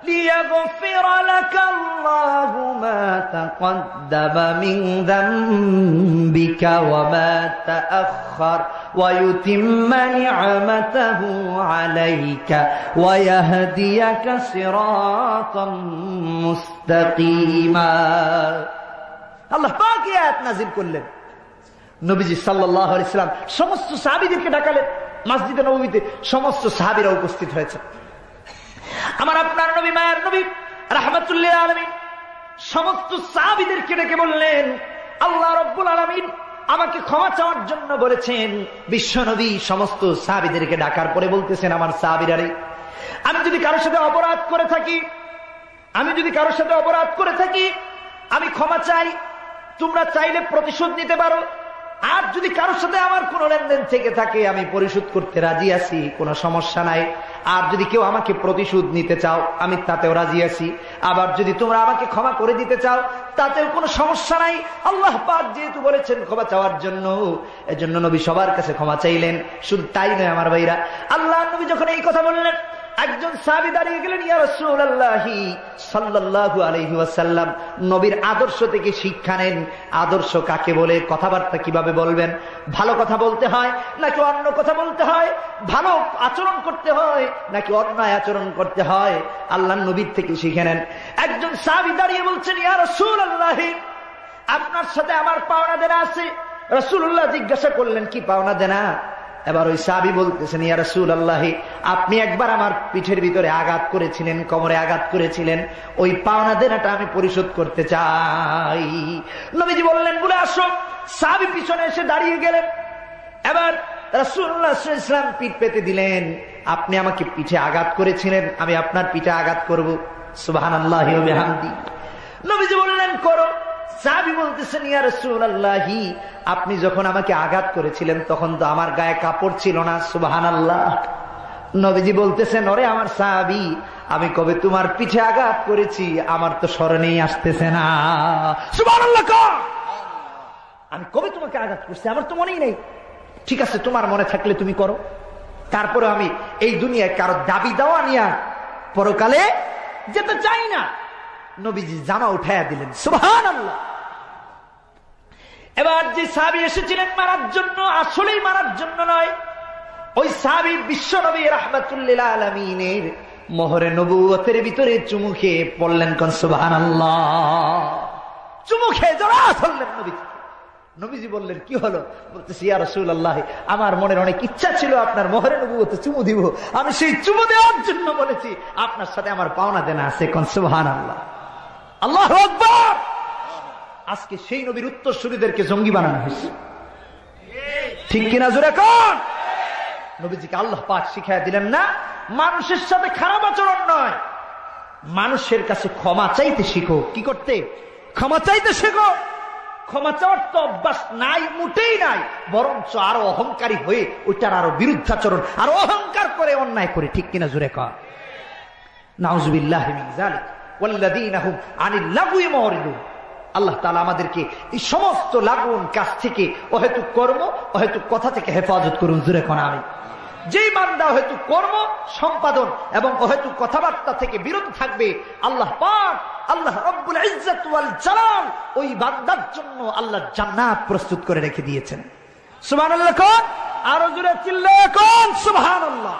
C: ليغفر لك الله ما تقدم من ذنبك وما تأخر ويتم نعمته عليك ويهديك صراطا مستقيما। আল্লাহ পাক এই আয়াত নাযিল করলেন। নবীজি সাল্লাল্লাহু আলাইহি সাল্লাম সমস্ত সাহাবীদেরকে ডাকালেন মসজিদে নববীতে। সমস্ত সাহাবীরা উপস্থিত হয়েছে। আমার আপনার নবী মায়ের নবী রাহমাতুল্লিল আলামিন সমস্ত সাহাবীদেরকে ডেকে বললেন আল্লাহ রাব্বুল আলামিন আমাকে ক্ষমা চাওয়ার জন্য বলেছেন। বিশ্ব নবী সমস্ত সাহাবীদেরকে ডাকার পরে বলতেছেন আমার সাহাবীরা রে, আমি যদি কারোর সাথে অপরাধ করে থাকি আমি ক্ষমা চাই, তোমরা চাইলে প্রতিশোধ নিতে পারো। আর যদি কারোর সাথে আমার কোনো লেনদেন থেকে থাকে আমি পরিশোধ করতে রাজি আছি, কোনো সমস্যা নাই। আর যদি কেউ আমাকে প্রতিশোধ নিতে চাও আমি তাতেও রাজি আছি। আবার যদি তোমরা আমাকে ক্ষমা করে দিতে চাও তাতেও কোনো সমস্যা নাই। আল্লাহ পাক যেহেতু বলেছেন ক্ষমা চাওয়ার জন্য, এজন্য নবী সবার কাছে ক্ষমা চাইলেন। শুধু তাই নয় আমার ভাইরা, আল্লাহ নবী যখন এই কথা বললেন একজন সাহাবী দাঁড়িয়ে গেলেন ইয়া রাসূলুল্লাহ সাল্লাল্লাহু আলাইহি ওয়াসাল্লাম নবীর আদর্শ থেকে শিক্ষা নেন। আদর্শ কাকে বলে, কথাবার্তা কিভাবে বলবেন, ভালো কথা বলতে হয় নাকি অন্য কথা বলতে হয়, ভালো আচরণ করতে হয় নাকি অন্যায় আচরণ করতে হয়, আল্লাহর নবীর থেকে শিখে নেন। একজন সাহাবী দাঁড়িয়ে বলছেন ইয়া রাসূলুল্লাহ আপনার সাথে আমার পাওনা দেনা আছে। রাসূলুল্লাহ জিজ্ঞাসা করলেন কি পাওনা দেনা? এবার ওই সাহাবী বলতেছেন ইয়া রাসূলুল্লাহ আপনি একবার আমার পিঠের ভিতরে আঘাত করেছিলেন, কোমরে আঘাত করেছিলেন, ওই পাওনা দেনাটা আমি পরিশোধ করতে চাই। নবীজি বললেন বলে আসো। সাহাবী পিছনে এসে দাঁড়িয়ে গেলেন। এবার রাসূলুল্লাহ সাল্লাল্লাহু আলাইহি ওয়াসাল্লাম পিঠ পেতে দিলেন, আপনি আমাকে পিঠে আঘাত করেছিলেন, আমি আপনার পিঠে আঘাত করব। সুবহানাল্লাহি ওয়া বিহামদি। নবীজি বললেন করো। সাহাবী বলতেছেন ইয়া রাসূলুল্লাহ আপনি যখন আমাকে আঘাত করেছিলেন তখন তো আমার গায়ে কাপড় ছিল না। সুবহানাল্লাহ। নবীজি বলতেছেন ওরে আমার সাহাবী আমি কবে তোমার পিঠে আঘাত করেছি আমার তো স্মরণেই আসতেছে না। সুবহানাল্লাহ। আমি কবে তোমাকে আঘাত করছি আমার তো মনেই নেই। ঠিক আছে তোমার মনে থাকলে তুমি করো, তারপরে আমি এই দুনিয়ায় কারো দাবি দেওয়া নিয়ে পরকালে যেতে চাই না। নবীজি জামা উঠাইয়া দিলেন। সুবহানাল্লাহ। এবার যে সাহাবী এসেছিলেন মারার জন্য, আসলেই মারার জন্য নয়, ওই সাহাবী বিশ্ব নবী রাহমাতুল্লিল আলামিনের মোহরে নবুয়তের ভিতরে চুমু খেয়ে পড়লেন। কোন সুবহানাল্লাহ। চুমু খেয়ে জড়া ধরলেন নবীজি। নবীজি বললেন কি হলো? বলতেছি ইয়া রাসূলুল্লাহ আমার মনের অনেক ইচ্ছা ছিল আপনার মোহরে নবুয়তে চুমু দিব, আমি সেই চুমু দেওয়ার জন্য বলেছি, আপনার সাথে আমার পাওনা দেনা আছে। কোন সুবহানাল্লাহ। আল্লাহু আকবার। আজকে সেই নবীর উত্তরসূরিদেরকে জঙ্গি বানানো হয়েছে, ঠিক কিনা জোরে কোন? নবীজিকে আল্লাহ পাক শিখায়া দিলেন না মানুষের সাথে খারাপ আচরণ নয়, মানুষের কাছে ক্ষমা চাইতে শিখো। কি করতে? ক্ষমা চাইতে শেখো। ক্ষমা চাওয়ার তো অভ্যাস নাই, মোটেই নাই, বরঞ্চ আরো অহংকারী হয়ে ওইটার আরো বিরুদ্ধাচরণ, আরো অহংকার করে অন্যায় করে। ঠিক কিনা জোরে কর। নাউযুবিল্লাহি মিন যালিক ওয়াল্লাযীনা হুম আনিল লাগwi মুরিদুন। আল্লাহ তাআলা আমাদেরকে এই সমস্ত লাগুন কাজ থেকে, অহেতুক কর্ম, অহেতুক কথা থেকে হেফাজত করুন। জোরে কোন আমিন। যেই বান্দা অহেতুক কর্ম সম্পাদন এবং অহেতুক কথাবার্তা থেকে বিরত থাকবে, আল্লাহ পাক, আল্লাহ রব্বুল ইজ্জত ওয়াল জালাল ওই বান্দার জন্য আল্লাহ জান্নাত প্রস্তুত করে রেখে দিয়েছেন। সুবহানাল্লাহ কোন? আরো জোরে চিল্লায়ে কোন সুবহানাল্লাহ।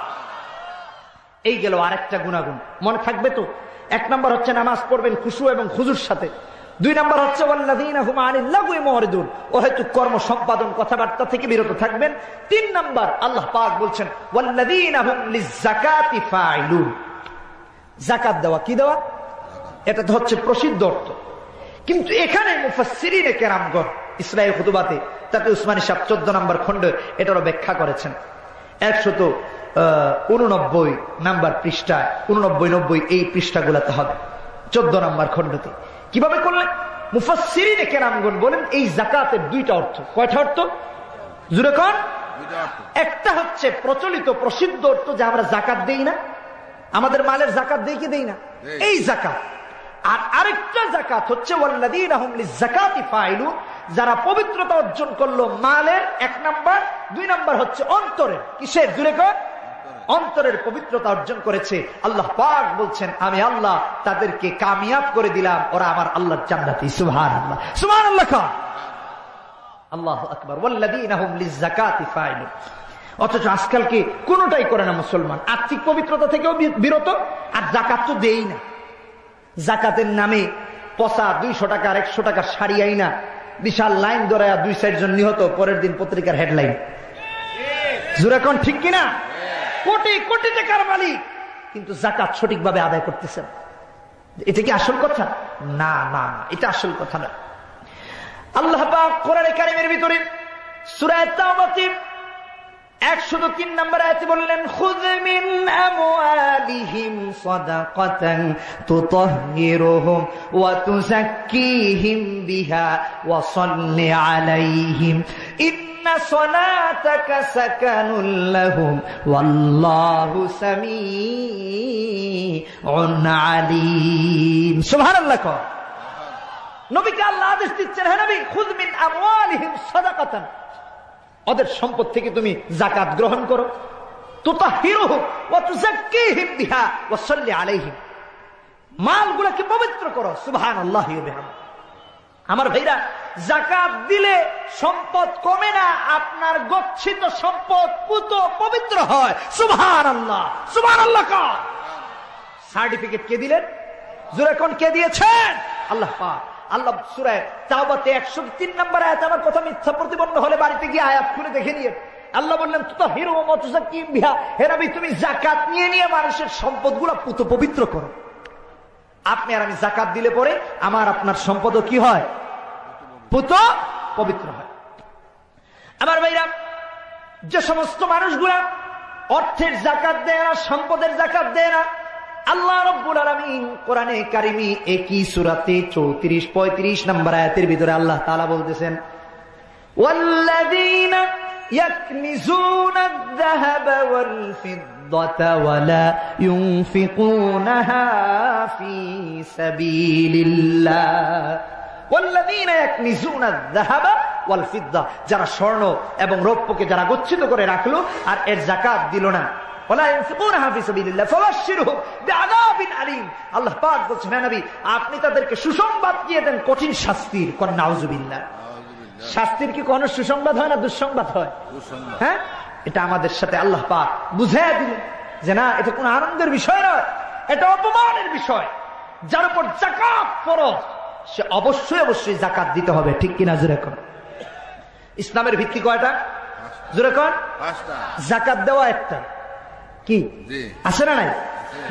C: এই গেল আরেকটা গুনাহগুণ। মনে থাকবে তো? এক নাম্বার হচ্ছে নামাজ পড়বেন খুশু এবং খুজুর সাথে। দুই নাম্বার হচ্ছে ওয়াল্লাযীনা হুম আনিল লাগwi মুরিদুন, অহেতুক কর্ম সম্পাদন কথাবার্তা থেকে বিরত থাকবেন। তিন নাম্বার আল্লাহ পাক বলছেন ওয়াল্লাযীনা হুম লিয-যাকাতি ফাইলুন। যাকাত দেওয়া, কি দেওয়া? এটা তো হচ্ছে প্রসিদ্ধ অর্থ, কিন্তু এখানে মুফাসসিরিনে কেরামগণ ইসলাহি খুতুবাতে তাতে উসমানী সাহেব 14 নম্বর খণ্ড এটারও ব্যাখ্যা করেছেন। 189 নাম্বার পৃষ্ঠা, 89-90 এই পৃষ্ঠাগুলোতে হবে 14 নম্বর খণ্ডতে। কিভাবে করলেন? মুফাসসিরিনে কেরামগণ বলেন এই যাকাতের দুইটা অর্থ। কয়টা অর্থ? জোরে কোন? একটা হচ্ছে প্রচলিত প্রসিদ্ধ অর্থ, যে আমরা যাকাত দেই না, আমাদের মালের যাকাত দেই কি দেই না, এই যাকাত। আর আরেকটা যাকাত হচ্ছে ওয়াল্লাযীনা হুম লিয-যাকাতি ফাইলুন, যারা পবিত্রতা অর্জন করলো মালের, এক নাম্বার। দুই নাম্বার হচ্ছে অন্তরের। কিসের? জোরে কোন? অন্তরের পবিত্রতা অর্জন করেছে। আল্লাহ পাক বলছেন আমি আল্লাহ তাদেরকে কামিয়াব করে দিলাম, ওরা আমার আল্লাহর জান্নাতি। সুবহানাল্লাহ, সুবহানাল্লাহ। আল্লাহু আকবার। ওয়াল্লাযীনা হুম লিয-যাকাতি ফাইলুন। অথচ আজকালকে কোনোটাই করে না মুসলমান। আর্থিক পবিত্রতা থেকেও বিরত, আর যাকাত তো দেই না। যাকাতের নামে পচা 200 টাকার 100 টাকার শাড়ি আইনা বিশাল লাইন ধরে 2-4 জন নিহত, পরের দিন পত্রিকার হেডলাইন। জোরে কোন ঠিক কিনা? কোটি কোটি টাকার মালিক, কিন্তু যাকাত সঠিকভাবে আদায় করতেছেন। এটা কি আসল কথা? না না, এটা আসল কথা না। আল্লাহ পাক কোরআনে কারীমের ভিতরে সূরা তাওবাতে 103 নম্বর আয়াতে বললেন খুয মিন আমওয়ালিহিম সাদাকাতান তুতাহহিরুহুম ওয়া তুযাক্কিহিম বিহা ওয়া সাল্লি আলাইহিম ইন্না সালাতাকা সাকানুল লাহুম ওয়াল্লাহু সামিউন আলীম। সুবহানাল্লাহ। নবীকে আল্লাহ আদেশ দিচ্ছেন, হে নবী, খুয মিন আমওয়ালিহিম সাদাকাতান, ওদের সম্পদ থেকে তুমি যাকাত গ্রহণ করো। তুতাহহিরুহুম ওয়া তুযাক্কিহিম বিহা ওয়া সাল্লি আলাইহিম, মালগুলোকে পবিত্র করো। সুবহানাল্লাহি ওয়া বিহামদিহি। আমার ভাইরা, যাকাত দিলে সম্পদ কমে না, আপনার গচ্ছিত সম্পদ পুত পবিত্র হয়। সুবহানাল্লাহ, সুবহানাল্লাহ। সার্টিফিকেট কে দিলেন? জোরে কোন কে দিয়েছেন? আল্লাহ পাক। আল্লাহ সূরা তাওবাতে 103 নম্বর আয়াতে, আমার কথা মিথ্যা প্রতিপন্ন হলে বাড়িতে গিয়ে আয়াত খুলে দেখে নিয়ে, আল্লাহ বললেন তুতাহহিরুহুম ওয়া তুযাক্কিহিম বিহা, হে নবী তুমি যাকাত নিয়ে নিয়ে মানুষের সম্পদগুলো পুত পবিত্র করো। আপনি আর আমি যাকাত দিলে পরে আমার আপনার সম্পদও কি হয়? পুত পবিত্র হয়। আমার ভাইরা, যে সমস্ত মানুষগুলা অর্থের যাকাত দেয় না, সম্পদের যাকাত দেয় না, আল্লাহ রাব্বুল আলামিন কোরআনে কারিমে একই সূরাতে 34-35 নম্বর আয়াতের ভিতরে আল্লাহ তাআলা বলতেছেন ওয়াল্লাযীনা ইয়াকনিজুনা আয-যাহাবা ওয়াল ফিদ্দাতা ওয়া লা ইউনফিকুনাহা ফী সাবিলিল্লাহ। ওয়াল্লাযীনা ইয়াকনিজুনা আয-যাহাবা ওয়াল ফিদ্দা, যারা স্বর্ণ এবং রৌপ্যকে যারা গচ্ছিত করে রাখলো আর এর যাকাত দিল না, আল্লাহ পাক বলছেন, হে নবী আপনি তাদেরকে সুসংবাদ দিয়ে দেন কঠিন শাস্তির। নাউযুবিল্লাহ। শাস্তির কি কোনো সুসংবাদ হয় না দুঃসংবাদ হয়? হ্যাঁ, এটা আমাদের সাথে আল্লাহ পাক বুঝাইয়া দিলেন যে না, এটা কোনো আনন্দের বিষয় নয়, এটা অপমানের বিষয়। যার উপর যাকাত ফরজ সে অবশ্যই অবশ্যই যাকাত দিতে হবে। ঠিক কিনা জোরে কোন? ইসলামের ভিত্তি কয়টা? জোরে কোন? যাকাত দেওয়া একটা। কি আছে না নাই?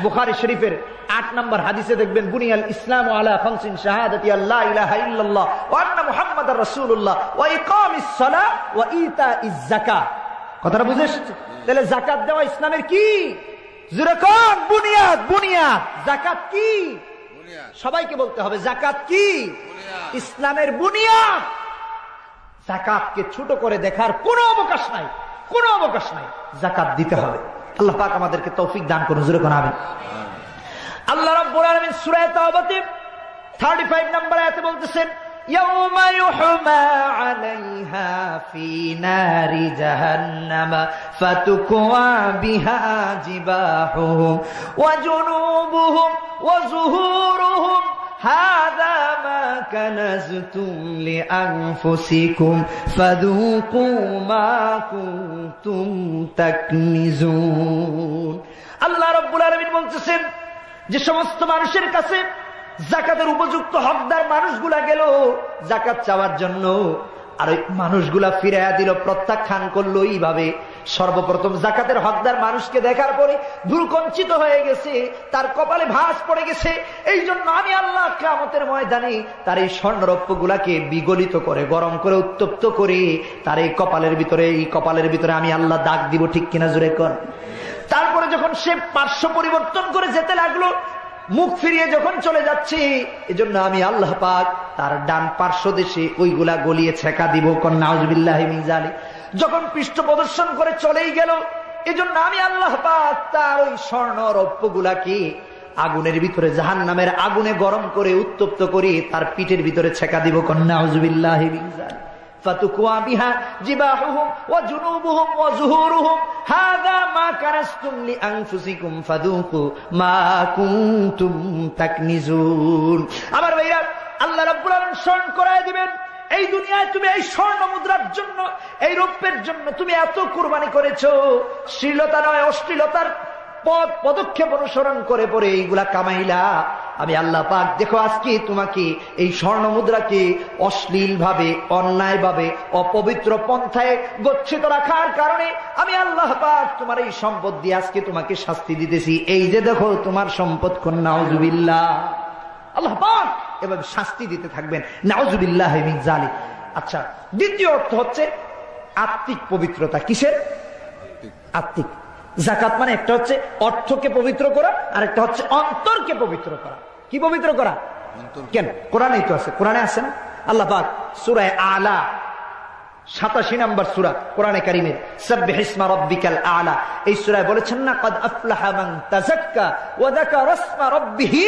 C: বুখারী শরীফের 8 নম্বর হাদিসে দেখবেন বুনিয়াল ইসলামু আলা খামসিন শাহাদাতি আল্লা ইলাহা ইল্লাল্লাহ ওয়া আন্না মুহাম্মাদার রাসূলুল্লাহ ওয়া ইকামিস সালাহ ওয়া ইতাইজ যাকাত। কথাটা বুঝে এসেছে? তাহলে যাকাত দেওয়া ইসলামের কি জোরে কোন? বুনিয়াদ। বুনিয়াদ। যাকাত কি? সবাইকে বলতে হবে যাকাত কি? ইসলামের বুনিয়াদ। যাকাতকে ছোট করে দেখার কোনো অবকাশ নাই, কোনো অবকাশ নাই। যাকাত দিতে হবে। আল্লাহ পাক আমাদেরকে তৌফিক দান করুন। জোরে কোন আমিন। আল্লাহ রাব্বুল আলামিন সূরা তাওবাতে 35 নম্বর আয়াতে বলতেছেন, ইয়াউমা ইউহমা আলাইহা ফি নারি জাহান্নাম ফাতুকওয়া বিহা জিবাহুহুম ওয়া জুনুবুহুম ওয়া যুহুরুহুম হাযা মা কানাজতুম লিআনফুসিকুম ফাযুকু মা কুনতুম তাকনিজুন। আল্লাহ রাব্বুল আলামিন বলতেছেন, যে সমস্ত মানুষের কাছে যাকাতের উপযুক্ত হকদার মানুষগুলা গেল যাকাত চাওয়ার জন্য, আর ওই মানুষগুলা ফিরাইয়া দিল, প্রত্যাখ্যান করলো এইভাবে। সর্বপ্রথম যাকাতের হকদার মানুষকে দেখার পরে ভ্রুকুঞ্চিত হয়ে গেছে, তার কপালে ভাঁজ পড়ে গেছে। এই জন্য আমি আল্লাহ কিয়ামতের ময়দানে তার এই স্বর্ণরৌপ্য গুলাকে বিগলিত করে, গরম করে, উত্তপ্ত করে তার এই কপালের ভিতরে আমি আল্লাহ দাগ দিব। ঠিক কিনা জোরে কোন? তারপরে যখন সে পার্শ্ব পরিবর্তন করে যেতে লাগলো, মুখ ফিরিয়ে যখন চলে যাচ্ছে, এজন্য আমি আল্লাহ পাক তার ডান পার্শ্ব দেশে ওইগুলা গলিয়ে ছেঁকা দিব। নাউজুবিল্লাহি মিন যালিক। যখন পৃষ্ঠ প্রদর্শন করে চলেই গেল, এজন্য আমি আল্লাহ পাক তার ওই স্বর্ণ রৌপ্য গুলাকে আগুনের ভিতরে, জাহান্নামের আগুনে গরম করে, উত্তপ্ত করে তার পিঠের ভিতরে ছেঁকা দিব। নাউজুবিল্লাহি মিন যালিক। ফাতুকওয়া বিহা জিবাহুহুম ওয়া জুনুবুহুম ওয়া যুহুরুহুম হাযা মা কানাজতুম লিআনফুসিকুম ফাযুকু মা কুনতুম তাকনিজুন। আমার ভাইরা, আল্লাহ রাব্বুল আলামিন স্মরণ করায় দিবেন, এই দুনিয়ায় তুমি এই স্বর্ণ মুদ্রার জন্য, এই রৌপ্যের জন্য তুমি এত কুরবানি করেছো, শ্লীলতা নয় অশ্লীলতার পদক্ষেপ অনুসরণ করে পরে এইগুলা কামাইলা। আমি আল্লাহ পাক দেখো আজকে তোমাকে এই স্বর্ণ মুদ্রাকে অশ্লীল ভাবে, অন্যায় ভাবে, অপবিত্র পন্থায় গচ্ছিত রাখার কারণে আমি আল্লাহ পাক তোমার এই সম্পদ দিয়ে আজকে তোমাকে শাস্তি দিতেছি। এই যে দেখো তোমার সম্পদ। নাউজুবিল্লাহ। আল্লাহ পাক এভাবে শাস্তি দিতে থাকবেন। নাউজুবিল্লাহ মিন যালিক। আচ্ছা, দ্বিতীয় অর্থ হচ্ছে আত্মিক পবিত্রতা। কিসের? আত্মিক। যাকাত মানে একটা হচ্ছে অর্থকে পবিত্র করা, আর একটা হচ্ছে অন্তরকে পবিত্র করা। কি পবিত্র করা? কেন? কোরআনেই তো আছে। কোরআনে আছে না? আল্লাহ পাক সূরা আলা 87 নম্বর সূরা কোরআনে কারীমের, সাব্বিহিসমা রাব্বিকাল আলা, এই সূরায় বলেছেন না, ক্বাদ আফলাহা মান তাযাক্কা ওয়া যাকারা ইসমা রাব্বিহি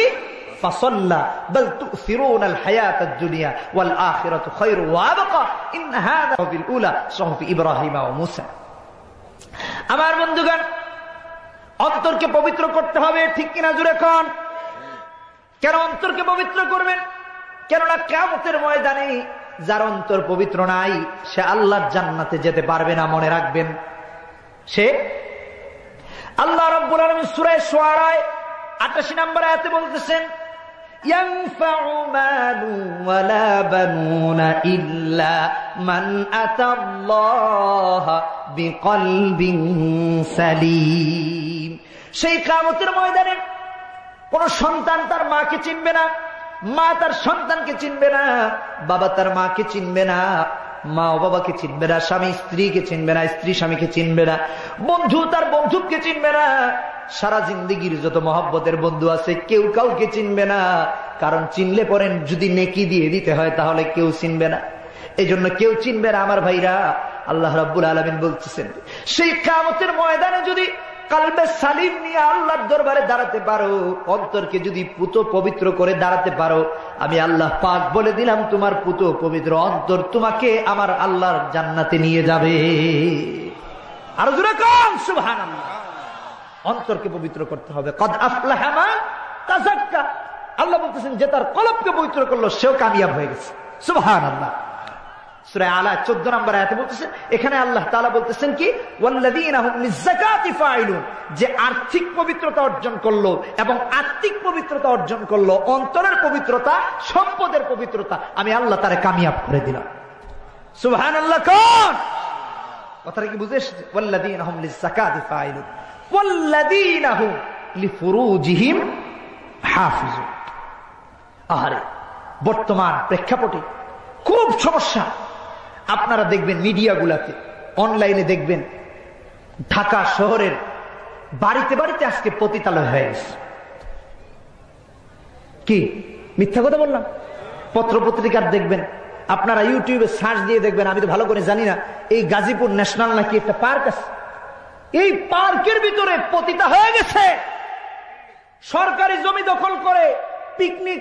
C: ফাসাল্লা বাল তুসিরুনাল হায়াতাদ দুনিয়া ওয়াল আখিরাতু খায়রু ওয়া আবকা ইন হাযা ফিল উলা সুহুফি ইব্রাহিম ওয়া মূসা। আমার বন্ধুগণ, অন্তরকে পবিত্র করতে হবে। ঠিক কিনা জোরে কোন? কেন অন্তরকে পবিত্র করবেন? কেননা কিয়ামতের ময়দানে যার অন্তর পবিত্র নাই, সে আল্লাহর জান্নাতে যেতে পারবে না। মনে রাখবেন, সে আল্লাহ রাব্বুল আলামিন সূরা শুআরা 88 নম্বর আয়াতে বলতেছেন, ينفع مال ولا بنون إلا من أتى الله بقلب سليم। সেই কিয়ামতের ময়দানে কোন সন্তান তার মাকে চিনবে না, মা তার সন্তানকে চিনবে না, বাবা তার মাকে চিনবে না, মা ও বাবাকে চিনবে না, স্বামী স্ত্রীকে চিনবে না, স্ত্রী স্বামীকে চিনবে না, বন্ধু তার বন্ধুকে চিনবে না। সারা জিন্দেগির যত মহব্বতের বন্ধু আছে কেউ কাউকে চিনবে না। কারণ চিনলে পরেন যদি নেকি দিয়ে দিতে হয় তাহলে কেউ চিনবে না। এই জন্য কেউ চিনবে না। আমার ভাইরা, আল্লাহ রাব্বুল আলামিন বলতেছেন, সেই কিয়ামতের ময়দানে যদি কলবে সালিম নিয়ে আল্লাহর দরবারে দাঁড়াতে পারো, অন্তরকে যদি পুত পবিত্র করে দাঁড়াতে পারো, আমি আল্লাহ পাক বলে দিলাম তোমার পুত পবিত্র অন্তর তোমাকে আমার আল্লাহর জান্নাতে নিয়ে যাবে। আর জোরে কোন সুবহানাল্লাহ। অন্তরকে পবিত্র করতে হবে। কদ আফলাহা মান তাযাক্কা। আল্লাহ বলতেছেন, যে তার কলবকে পবিত্র করলো সেও কামিয়াব হয়ে গেছে। সুবহানাল্লাহ। সূরা আলা 14 নম্বর আয়াতে বলতেছেন, এখানে আল্লাহ তাআলা বলতেছেন কি, ওয়াল্লাযীনা হুম লিযাকাতি ফাইলুন, যে আর্থিক পবিত্রতা অর্জন করলো এবং আত্মিক পবিত্রতা অর্জন করলো, অন্তরের পবিত্রতা, সম্পদের পবিত্রতা, আমি আল্লাহ তারে কামিয়াব করে দিলাম। সুবহানাল্লাহ। কোন কথাটা কি বুঝে এসেছে? ওয়াল্লাযীনা হুম লিযাকাতি ফাইলুন ওয়াল্লাযীনা হুম লিফুরুজিহিম হাফিজুন। আহারে, বর্তমান প্রেক্ষাপটে খুব সমস্যা। আপনারা দেখবেন মিডিয়াগুলাতে, অনলাইনে দেখবেন, ঢাকা শহরের বাড়িতে বাড়িতে আজকে পতিতালয় হয়ে গেছে। কি মিথ্যা কথা বললাম? পত্র পত্রিকার দেখবেন, আপনারা ইউটিউবে সার্চ দিয়ে দেখবেন, আমি তো ভালো করে জানি না, এই গাজীপুর ন্যাশনাল নাকি একটা পার্ক আছে, এই পার্কের ভিতরে পতিতা হয়ে গেছে। সরকারি জমি দখল করে পিকনিক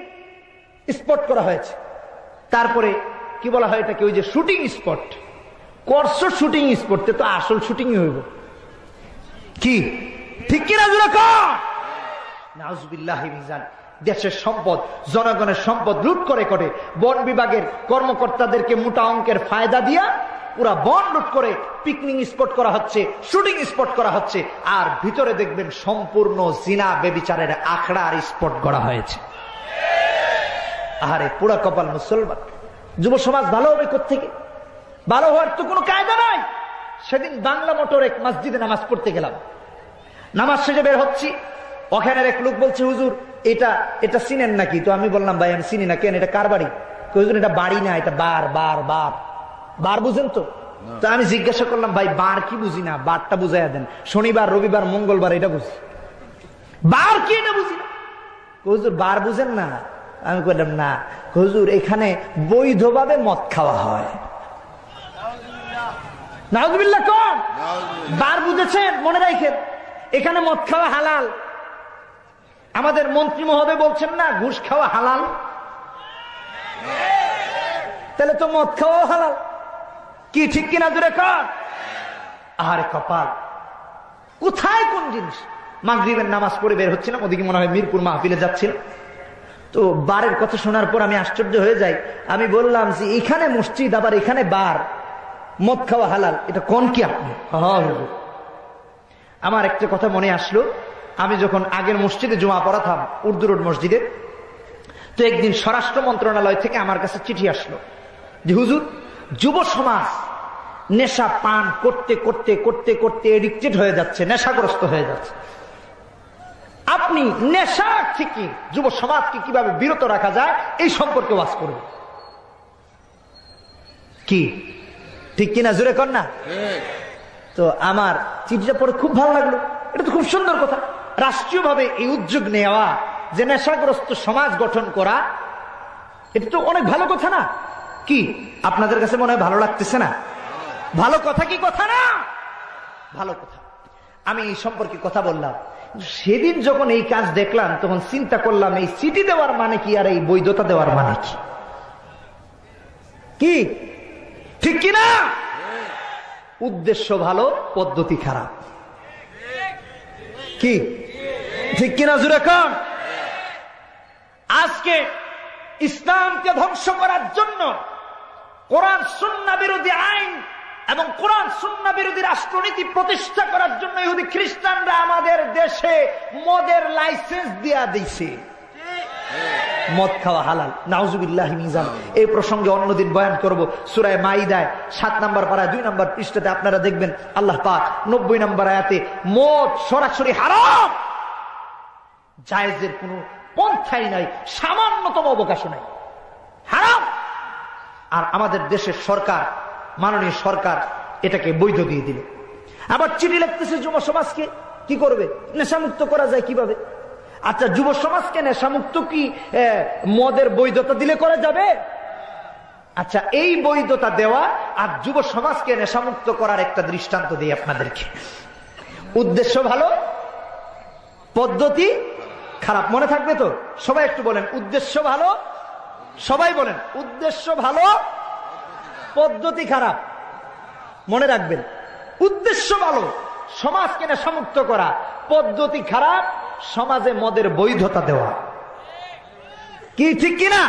C: স্পট করা হয়েছে। তারপরে কি বলা হয় এটাকে, ওই যে শুটিং স্পট করছো, শুটিং স্পটে তো আসল শুটিং হইব। কি ঠিক কিনা জোরে কর? নাউজুবিল্লাহি মিন যালিক। দেশের সম্পদ, জনগণের সম্পদ লুট করে করে বন বিভাগের কর্মকর্তাদেরকে মোটা অঙ্কের ফায়দা দিয়া পুরা বন লুট করে পিকনিক স্পট করা হচ্ছে, শুটিং স্পট করা হচ্ছে। আর ভিতরে দেখবেন সম্পূর্ণ জিনা বেবিচারের আখড়া আর স্পট করা হয়েছে। আরে পুরা কপাল মুসলমান। যুব সমাজ ভালো হবে কোত্থেকে? ভালো হওয়ার তো কোনো কায়দা নাই। সেদিন বাংলা মোটর এক মসজিদে নামাজ পড়তে গেলাম, নামাজ শেষে বের হচ্ছি, ওখানের এক লোক বলছে, হুজুর এটা এটা চিনেন নাকি? তো আমি বললাম, ভাই আমি চিনি না। কেন, এটা কার বাড়ি? হুজুর এটা বাড়ি না, এটা বার। বার বার বার বুঝেন তো? তো আমি জিজ্ঞাসা করলাম, ভাই বার কি বুঝি না, বারটা বুঝাইয়া দেন। শনিবার, রবিবার, মঙ্গলবার এটা বুঝি, বার কি এটা বুঝি না। হুজুর বার বুঝেন না? আমি বললাম না হুজুর, এখানে বৈধভাবে মদ খাওয়া হয়। নাউজুবিল্লাহ কোন বার বুঝেছেন? মনে রাখেন, এখানে মদ খাওয়া হালাল। আমাদের মন্ত্রী মহোদয় বলছেন না ঘুষ খাওয়া হালাল, তাহলে তো মদ খাওয়াও হালাল। কি ঠিক কিনা জোরে কর? আরে কপাল, কোথায় কোন জিনিস? মাগরিবের নামাজ পড়ে বের হচ্ছিলাম, ওদিকে মনে হয় মিরপুর মাহফিলে যাচ্ছিল। তো বারের কথা শোনার পর আমি আশ্চর্য হয়ে যাই। আমি বললাম যে এখানে মসজিদ, আবার এখানে বার, মদ খাওয়া হালাল, এটা কোন কি আপনি? আমার একটা কথা মনে আসলো, আমি যখন আগের মসজিদে জুমা পড়াতাম, উর্দু রোড মসজিদে, তো একদিন স্বরাষ্ট্র মন্ত্রণালয় থেকে আমার কাছে চিঠি আসলো যে হুজুর, যুব সমাজ নেশা পান করতে করতে করতে করতে এডিক্টেড হয়ে যাচ্ছে, নেশাগ্রস্ত হয়ে যাচ্ছে। আপনি নেশা থেকে যুব সমাজকে কিভাবে বিরত রাখা যায় এই সম্পর্কে ওয়াজ করবেন। কি ঠিক কিনা জোরে কর না? তো আমার চিঠিটা পড়ে খুব ভালো লাগলো। এটা তো খুব সুন্দর কথা। রাষ্ট্রীয়ভাবে এই উদ্যোগ নেওয়া যে নেশাগ্রস্ত সমাজ গঠন করা, এটা তো অনেক ভালো কথা না? কি আপনাদের কাছে মনে হয় ভালো লাগতেছে না? ভালো কথা কি কথা না? ভালো কথা। আমি এই সম্পর্কে কথা বললাম। সেদিন যখন এই কাজ দেখলাম তখন চিন্তা করলাম, এই চিঠি দেওয়ার মানে কি আর এই বৈধতা দেওয়ার মানে কি? কি ঠিক কিনা? উদ্দেশ্য ভালো, পদ্ধতি খারাপ। কি ঠিক কিনা জোরে কর? আজকে ইসলামকে ধ্বংস করার জন্য কোরআন সুন্নাহ বিরোধী আইন এবং কোরআন সুন্নাহ বিরোধী রাষ্ট্রনীতি প্রতিষ্ঠা করার জন্য ইহুদি খ্রিস্টানরা আমাদের দেশে মদের লাইসেন্স দিয়া দিয়েছে। মদ খাওয়া হালাল, নাউজুবিল্লাহি মিন যালিক। এই প্রসঙ্গে অন্যদিন বয়ান করব। সূরা মাইদায় 7 নম্বর পারা 2 নম্বর পৃষ্ঠাতে আপনারা দেখবেন আল্লাহ পাক 90 নম্বর আয়াতে মদ সরাসরি হারাম, জায়েজের কোনো পন্থাই নাই, সামান্যতম অবকাশ নাই, হারাম। আর আমাদের দেশের সরকার, মাননীয় সরকার এটাকে বৈধ দিয়ে দিল। আবার চিঠি লিখতেছে যুব সমাজকে কি করবে, নেশামুক্ত করা যায় কিভাবে। আচ্ছা, যুব সমাজকে নেশামুক্ত কি মদের বৈধতা দিলে করা যাবে? আচ্ছা, এই বৈধতা দেওয়া আর যুব সমাজকে নেশামুক্ত করার একটা দৃষ্টান্ত দিই আপনাদেরকে। উদ্দেশ্য ভালো, পদ্ধতি খারাপ। মনে থাকবে তো? সবাই একটু বলেন উদ্দেশ্য ভালো। সবাই বলেন উদ্দেশ্য ভালো, পদ্ধতি খারাপ। মনে রাখবেন, উদ্দেশ্য ভালো, সমাজকে নেশামুক্ত করা, পদ্ধতি খারাপ, সমাজে মদের বৈধতা দেওয়া। কি ঠিক কিনা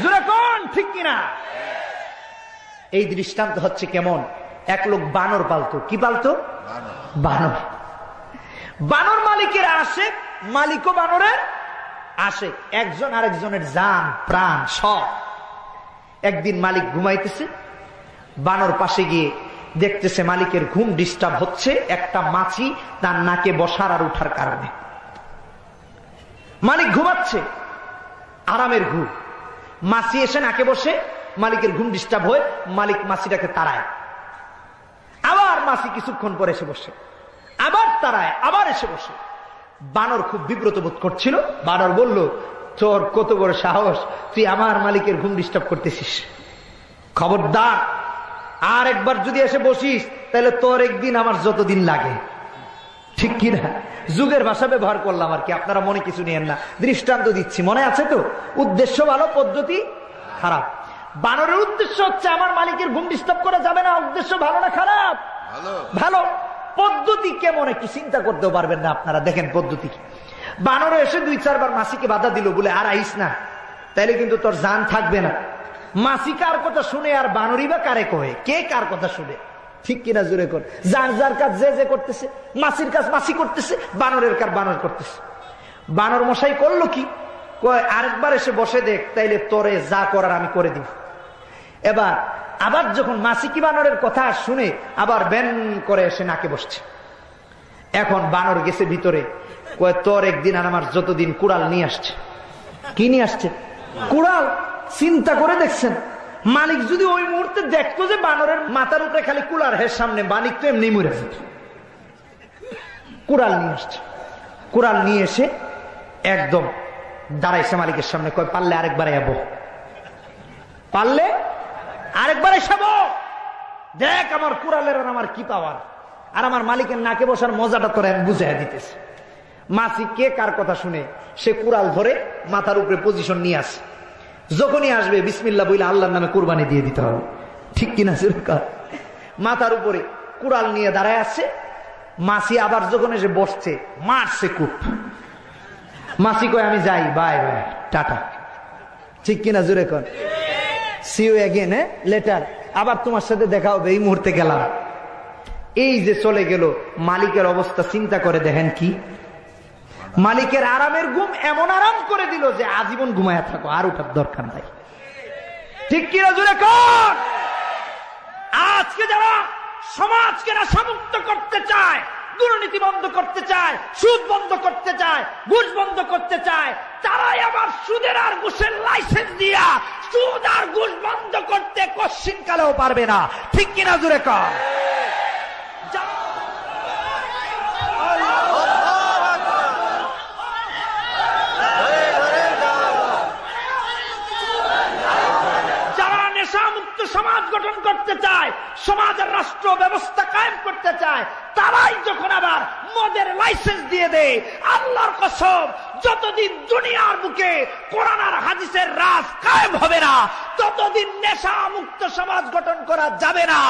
C: জোরে কোন ঠিক কিনা? এই দৃষ্টান্ত হচ্ছে কেমন, এক লোক বানর পালতো। কি পালতো? বানর। বানর মালিকের আসে, মালিকও বানরের আসে, একজন আরেকজনের জান প্রাণ সব। একদিন মালিক ঘুমাইতেছে, বানর পাশে গিয়ে দেখতেছে মালিকের ঘুম ডিস্টার্ব হচ্ছে একটা মাছি তার নাকে বসার আর উঠার কারণে। মালিক ঘুমাচ্ছে, আরামের ঘুম, মাছি এসে নাকে বসে, মালিকের ঘুম ডিস্টার্ব হয়ে মালিক মাছিটাকে তাড়ায়। আবার মাছি কিছুক্ষণ পরে এসে বসে, আবার তারায় আবার এসে বসে। বানর খুব বিব্রত বোধ করছিল। বানর বলল, তোর কত বড় সাহস, তুই আমার মালিকের ঘুম ডিস্টার্ব করতেছিস। খবরদার, আর একবার যদি এসে বসিস তাহলে তোর একদিন আমার যতদিন লাগে। ঠিক কিনা? যুগের ভাষা ব্যবহার করলাম আর কি, আপনারা মনে কিছু নিয়েন না, দৃষ্টান্ত দিচ্ছি, মনে আছে তো? উদ্দেশ্য ভালো, পদ্ধতি খারাপ। বানরের উদ্দেশ্য হচ্ছে আমার মালিকের ঘুম ডিস্টার্ব করা যাবে না। উদ্দেশ্য ভালো না খারাপ? ভালো। পদ্ধতি কেমন একটু চিন্তা করতেও পারবেন না আপনারা। দেখেন পদ্ধতি কি। বানরে এসে 2-4 বার মাসিকে বাধা দিল, বলে আর আইস না, তাইলে কিন্তু তোর জান থাকবে না। মাসি কার কথা শুনে আর বানরই বা কারে কয়ে? কে কার কথা শুনে? ঠিক কিনা জোরে কর। যার যার কাজ যে যে করতেছে, মাসির কাজ মাসি করতেছে, বানরের কাজ বানর করতেছে। বানর মশাই করলো কি, কয় আরেকবার এসে বসে দেখ, তাইলে তোরে যা করার আমি করে দিব। এবার আবার যখন মাসি কি বানরের কথা শুনে আবার ব্যান করে এসে নাকে বসছে। এখন বানর গেছে ভিতরে, কয় তোর একদিন আর আমার যতদিন। কুড়াল নিয়ে আসছে। কি নিয়ে আসছে? কুড়াল। চিন্তা করে দেখছেন, মালিক যদি ওই মুহূর্তে দেখতো যে বানরের মাথার উপরে খালি কুড়াল, হের সামনে মালিক তো এমনি মরে যেত। কুড়াল নিয়ে আসছে। কুড়াল নিয়ে এসে একদম দাঁড়াইছে মালিকের সামনে, কয় পারলে আরেকবার এবো, পারলে আরেকবার এসব দেখ আমার কুড়ালের আর আমার কি পাওয়ার, আর আমার মালিকের নাকে বসার মজাটা তোরা আমি বুঝাই দিতেছি। মাসি কে কার কথা শুনে সে কুড়াল ধরে মাথার উপরে পজিশন নিয়ে আসে। যখনই আসবে বিসমিল্লাহ বইলে আল্লাহর নামে কুরবানি দিয়ে দিতে হবে। ঠিক কিনা? মাথার উপরে কুড়াল নিয়ে দাঁড়ায় আসছে। মাসি আবার যখন এসে বসছে, মারছে কূপ। মাসি কয় আমি যাই, বাই বাই, টাটা। ঠিক কিনা জোরে কর? সি ইউ অ্যাগেন, লেটার, আবার তোমার সাথে দেখা হবে, এই মুহূর্তে গেলাম। এই যে চলে গেল, মালিকের অবস্থা চিন্তা করে দেখেন কি। মালিকের আরামের ঘুম এমন আরাম করে দিল যে আজীবন ঘুমায়া থাকো, আর ওটার দরকার নাই। ঠিক কিনা জোরে কর? আজকে যারা সমাজকে নেশামুক্ত করতে চায়, দুর্নীতি বন্ধ করতে চায়, সুদ বন্ধ করতে চায়, ঘুষ বন্ধ করতে চায়, তারাই আবার সুদের আর ঘুষের লাইসেন্স দিয়া সুদ আর ঘুষ বন্ধ করতে কোশ্চিন কালেও পারবে না। ঠিক কিনা জোরে কর? সমাজ গঠন করতে চায়, সমাজের রাষ্ট্র ব্যবস্থা কায়েম করতে চায়, তারাই যখন আবার মদের লাইসেন্স দিয়ে দেয়, আল্লাহর কসম যতদিন দুনিয়ার বুকে কোরআন আর হাদিসের রাজ কায়েম হবে না, ততদিন নেশা মুক্ত সমাজ গঠন করা যাবে না,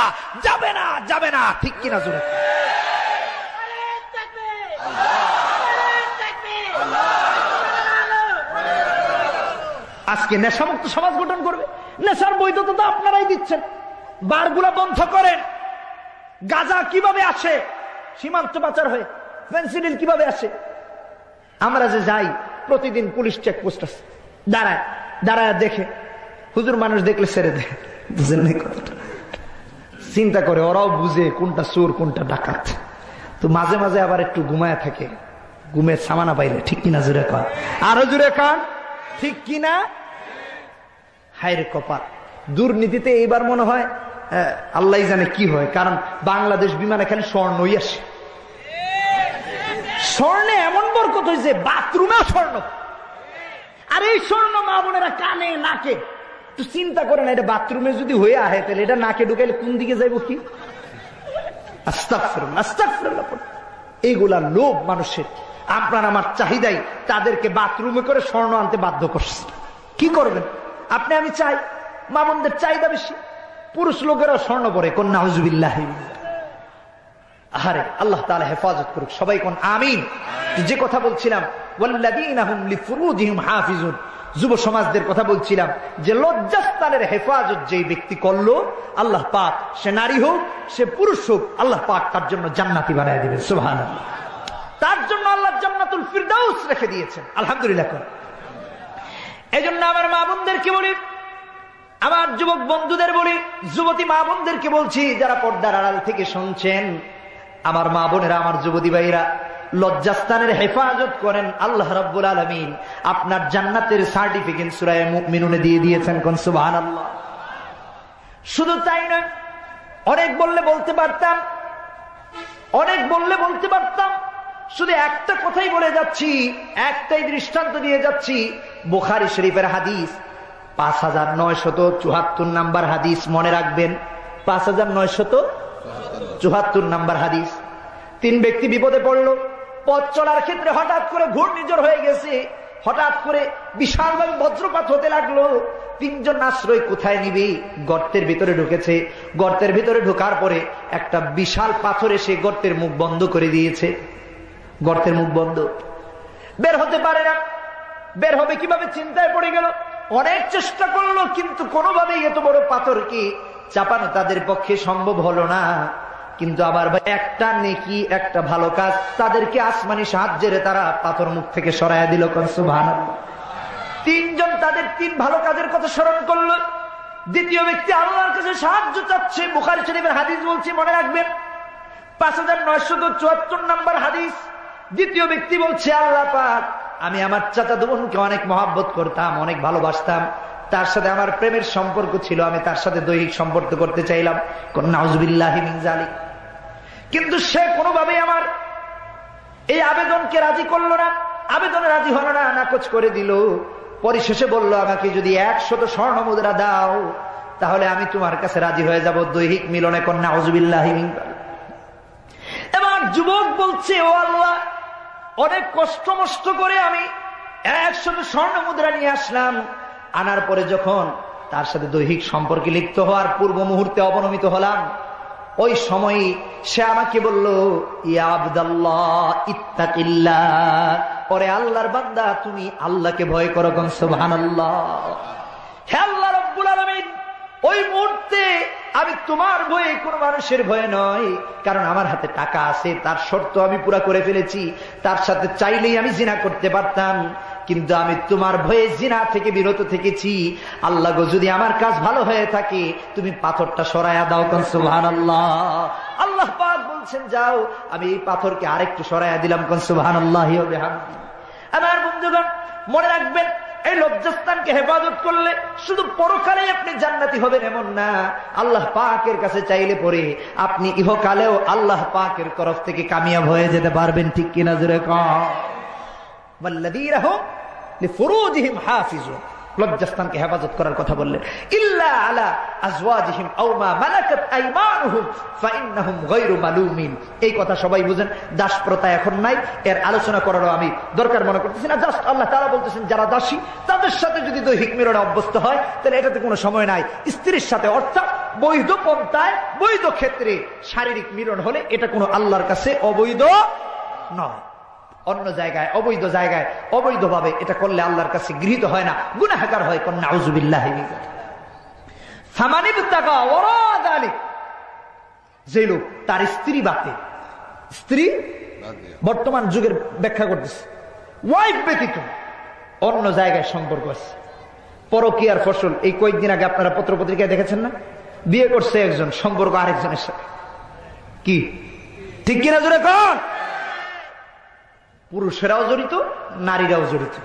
C: যাবে না, যাবে না। ঠিক কিনা জোরে? আজকে নেশামুক্ত সমাজ গঠন করবে। নেশার বৈধতা তো আপনারাই দিচ্ছেন। বারগুলা বন্ধ করেন। গাঁজা কিভাবে আসে সীমান্ত পাচার হয়ে, ফেন্সিডিল কিভাবে আসে? আমরা যে যাই, প্রতিদিন পুলিশ চেকপোস্ট আছে, দাঁড়ায় দাঁড়ায় দেখে। হুজুর মানুষ দেখলে ছেড়ে দেয়, বুঝেন নাই কথাটা? চিন্তা করে, ওরাও বুঝে কোনটা চোর কোনটা ডাকাত। তো মাঝে মাঝে আবার একটু ঘুমায় থাকে, ঘুমের সামানা পাইলে। ঠিক কিনা জোরে কান? আরো জোরে কান। ঠিক কিনা? হায়রে কপাল। দুর্নীতিতে এইবার মনে হয় আল্লাহ জানে কি হয়, কারণ বাংলাদেশ বিমানে খালি স্বর্ণই আসে। স্বর্ণে এমন বরকত হয়েছে, বাথরুমেও স্বর্ণ। আর এই স্বর্ণ মা বোনেরা কানে নাকে, তো চিন্তা করেন এটা বাথরুমে যদি হয়ে আহে তাহলে এটা নাকে ঢুকাইলে কোন দিকে যাইব? কি আস্তাগফিরুল্লাহ, আস্তাগফিরুল্লাহ। এইগুলা লোভ মানুষের। আপনার আমার চাহিদাই তাদেরকে বাথরুমে করে স্বর্ণ আনতে বাধ্য করছে। কি করবেন আপনি? আমি চাই, মা বোনদের চাহিদা বেশি, পুরুষ লোকেরা স্বর্ণ পরে। কোন নাউজুবিল্লাহ। আরে আল্লাহ তাআলা হেফাজত করুক, সবাই কোন আমিন। যে কথা বলছিলাম, ওয়াল্লাযীনা হুম লিফুরুজিহিম হাফিজুন, যুব সমাজদের কথা বলছিলাম, যে লজ্জাস্থানের হেফাজত যে ব্যক্তি করলো, আল্লাহ পাক, সে নারী হোক সে পুরুষ হোক, আল্লাহ পাক তার জন্য জান্নাতি বানায় দিবেন। সুবহানাল্লাহ। তার জন্য আল্লাহ জান্নাতুল ফিরদাউস রেখে দিয়েছেন। আলহামদুলিল্লাহ। এই জন্য আমার মা বোনদেরকে বলি, আমার যুবক বন্ধুদের বলি, যুবতী মা বোনদেরকে বলছি, যারা পর্দার আড়াল থেকে শুনছেন, আমার মা বোনেরা, আমার যুবতী ভাইরা, লজ্জাস্থানের হেফাজত করেন। আল্লাহ রাব্বুল আলামিন আপনার জান্নাতের সার্টিফিকেট সূরা মুমিনুনে দিয়ে দিয়েছেন। কোন সুবহানাল্লাহ। শুধু তাই নয়, অনেক বললে বলতে পারতাম, অনেক বললে বলতে পারতাম, শুধু একটা কথাই বলে যাচ্ছি, একটাই দৃষ্টান্ত দিয়ে যাচ্ছি। বুখারী শরীফের হাদিস 5974 নাম্বার হাদিস, মনে রাখবেন 5974 নাম্বার হাদিস। 3 ব্যক্তি বিপদে পড়লো, পথ চলার ক্ষেত্রে হঠাৎ করে ঘূর্ণিঝড় হয়ে গেছে, হঠাৎ করে বিশালভাবে বজ্রপাত হতে লাগলো। 3 জন আশ্রয় কোথায় নিবে? গর্তের ভিতরে ঢুকেছে। গর্তের ভিতরে ঢোকার পরে একটা বিশাল পাথর এসে গর্তের মুখ বন্ধ করে দিয়েছে। গর্তের মুখ বন্ধ, বের হতে পারে না। বের হবে কিভাবে চিন্তায় পড়ে গেল। অনেক চেষ্টা করলো, কিন্তু কোনোভাবেই এত বড় পাথরকে চাপানো তাদের পক্ষে সম্ভব হলো না। কিন্তু আবার একটা নেকি, একটা ভালো কাজ তাদেরকে আসমানি সাহায্যের তারা পাথর মুখ থেকে সরাইয়া দিল। সুবহানাল্লাহ। 3 জন তাদের 3 ভালো কাজের কথা স্মরণ করলো। দ্বিতীয় ব্যক্তি আল্লাহর কাছে সাহায্য চাচ্ছে। বুখারী শরীফের হাদিস বলছে, মনে রাখবেন 5974 নাম্বার হাদিস। দ্বিতীয় ব্যক্তি বলছে, আল্লাহ পাক, আমি আমার চাচাতো বোনকে অনেক মহব্বত করতাম, অনেক ভালোবাসতাম, তার সাথে আমার প্রেমের সম্পর্ক ছিল, আমি তার সাথে দৈহিক সম্পর্ক করতে চাইলাম, নাউযুবিল্লাহি মিন যালিক। কিন্তু সে কোনোভাবেই আমার এই আবেদনকে রাজি করলো না, আবেদনে রাজি হলো না, নাকচ করে দিল। পরিশেষে বলল, আমাকে যদি 100 স্বর্ণ মুদ্রা দাও তাহলে আমি তোমার কাছে রাজি হয়ে যাব দৈহিক মিলনে। নাউযুবিল্লাহি মিন যালিক। এবার যুবক বলছে, ও আল্লাহ, অনেক কষ্ট মষ্ট করে আমি 100 স্বর্ণ মুদ্রা নিয়ে আসলাম, আনার পরে যখন তার সাথে দৈহিক সম্পর্কে লিপ্ত হওয়ার পূর্ব মুহূর্তে অবনমিত হলাম, ওই সময় সে আমাকে বলল, ইয়া আবদাল্লাহ ইত্তাকিল্লাহ, ওরে আল্লাহর বান্দা, তুমি আল্লাহকে ভয় করো। সুবহানাল্লাহ। হে আল্লাহ রাব্বুল আলামিন, ওই মুহূর্তে আমি তোমার ভয়ে, কোন মানুষের ভয়ে নয়, কারণ আমার হাতে টাকা আছে, তার শর্ত আমি পুরা করে ফেলেছি, তার সাথে চাইলেই আমি জিনা করতে পারতাম, কিন্তু আমি তোমার ভয়ে জিনা থেকে বিরত থেকেছি। আল্লাহ গো, যদি আমার কাজ ভালো হয়ে থাকে তুমি পাথরটা সরাইয়া দাও। সুবহানাল্লাহ। আল্লাহ পাক বলছেন, যাও, আমি এই পাথরকে আরেকটু সরাইয়া দিলাম। সুবহানাল্লাহি ওয়া বিহামদিহি। আমার বন্ধুগণ, মনে রাখবেন, এই লজ্জাস্থানকে হেফাজত করলে শুধু পরকালে আপনি জান্নাতি হবেন এমন না, আল্লাহ পাকের কাছে চাইলে পরে আপনি ইহকালেও আল্লাহ পাকের তরফ থেকে কামিয়াব হয়ে যেতে পারবেন। ঠিক কিনা জোরে কও। ওয়াল্লাযীনা হুম লিফুরুজিহিম হাফিজুন, লজ্জাস্থানকে হেফাজত করার কথা বললেন। ইল্লা আলা আজওয়াজিহিম আও মা মালাকাত আইমানুহুম ফাইন্নাহুম গায়রু মালুমিন। এই কথা সবাই বুঝেন। দাস প্রথা এখন নাই, এর আলোচনা করারও আমি দরকার মনে করতেছি না। জাস্ট আল্লাহ তাআলা বলতেছেন, যারা দাসী তাদের সাথে যদি দৈহিক মিলনে অভ্যস্ত হয় তাহলে এটাতে কোনো সময় নাই। স্ত্রীর সাথে, অর্থাৎ বৈধ পন্থায়, বৈধ ক্ষেত্রে শারীরিক মিলন হলে এটা কোনো আল্লাহর কাছে অবৈধ নয়। অন্য জায়গায়, অবৈধ জায়গায়, অবৈধভাবে এটা করলে আল্লাহর কাছে গৃহীত হয় না, গুনাহগার হয়। নাউযুবিল্লাহি মিন যালিক। ফামানিবতাগা ওয়ারা যালিক, যে লোক তার স্ত্রী বাতে, স্ত্রী বর্তমান যুগের ব্যাখ্যা করতেছে, ওয়াইফ ব্যতীত অন্য জায়গায় সম্পর্ক আছে, পরকীয়ার ফসল। এই কয়েকদিন আগে আপনারা পত্রপত্রিকায় দেখেছেন না, বিয়ে করছে একজন, সম্পর্ক আরেকজনের সাথে। কি ঠিক কিনা জোরে কোন? পুরুষেরাও জড়িত, নারীরাও জড়িত।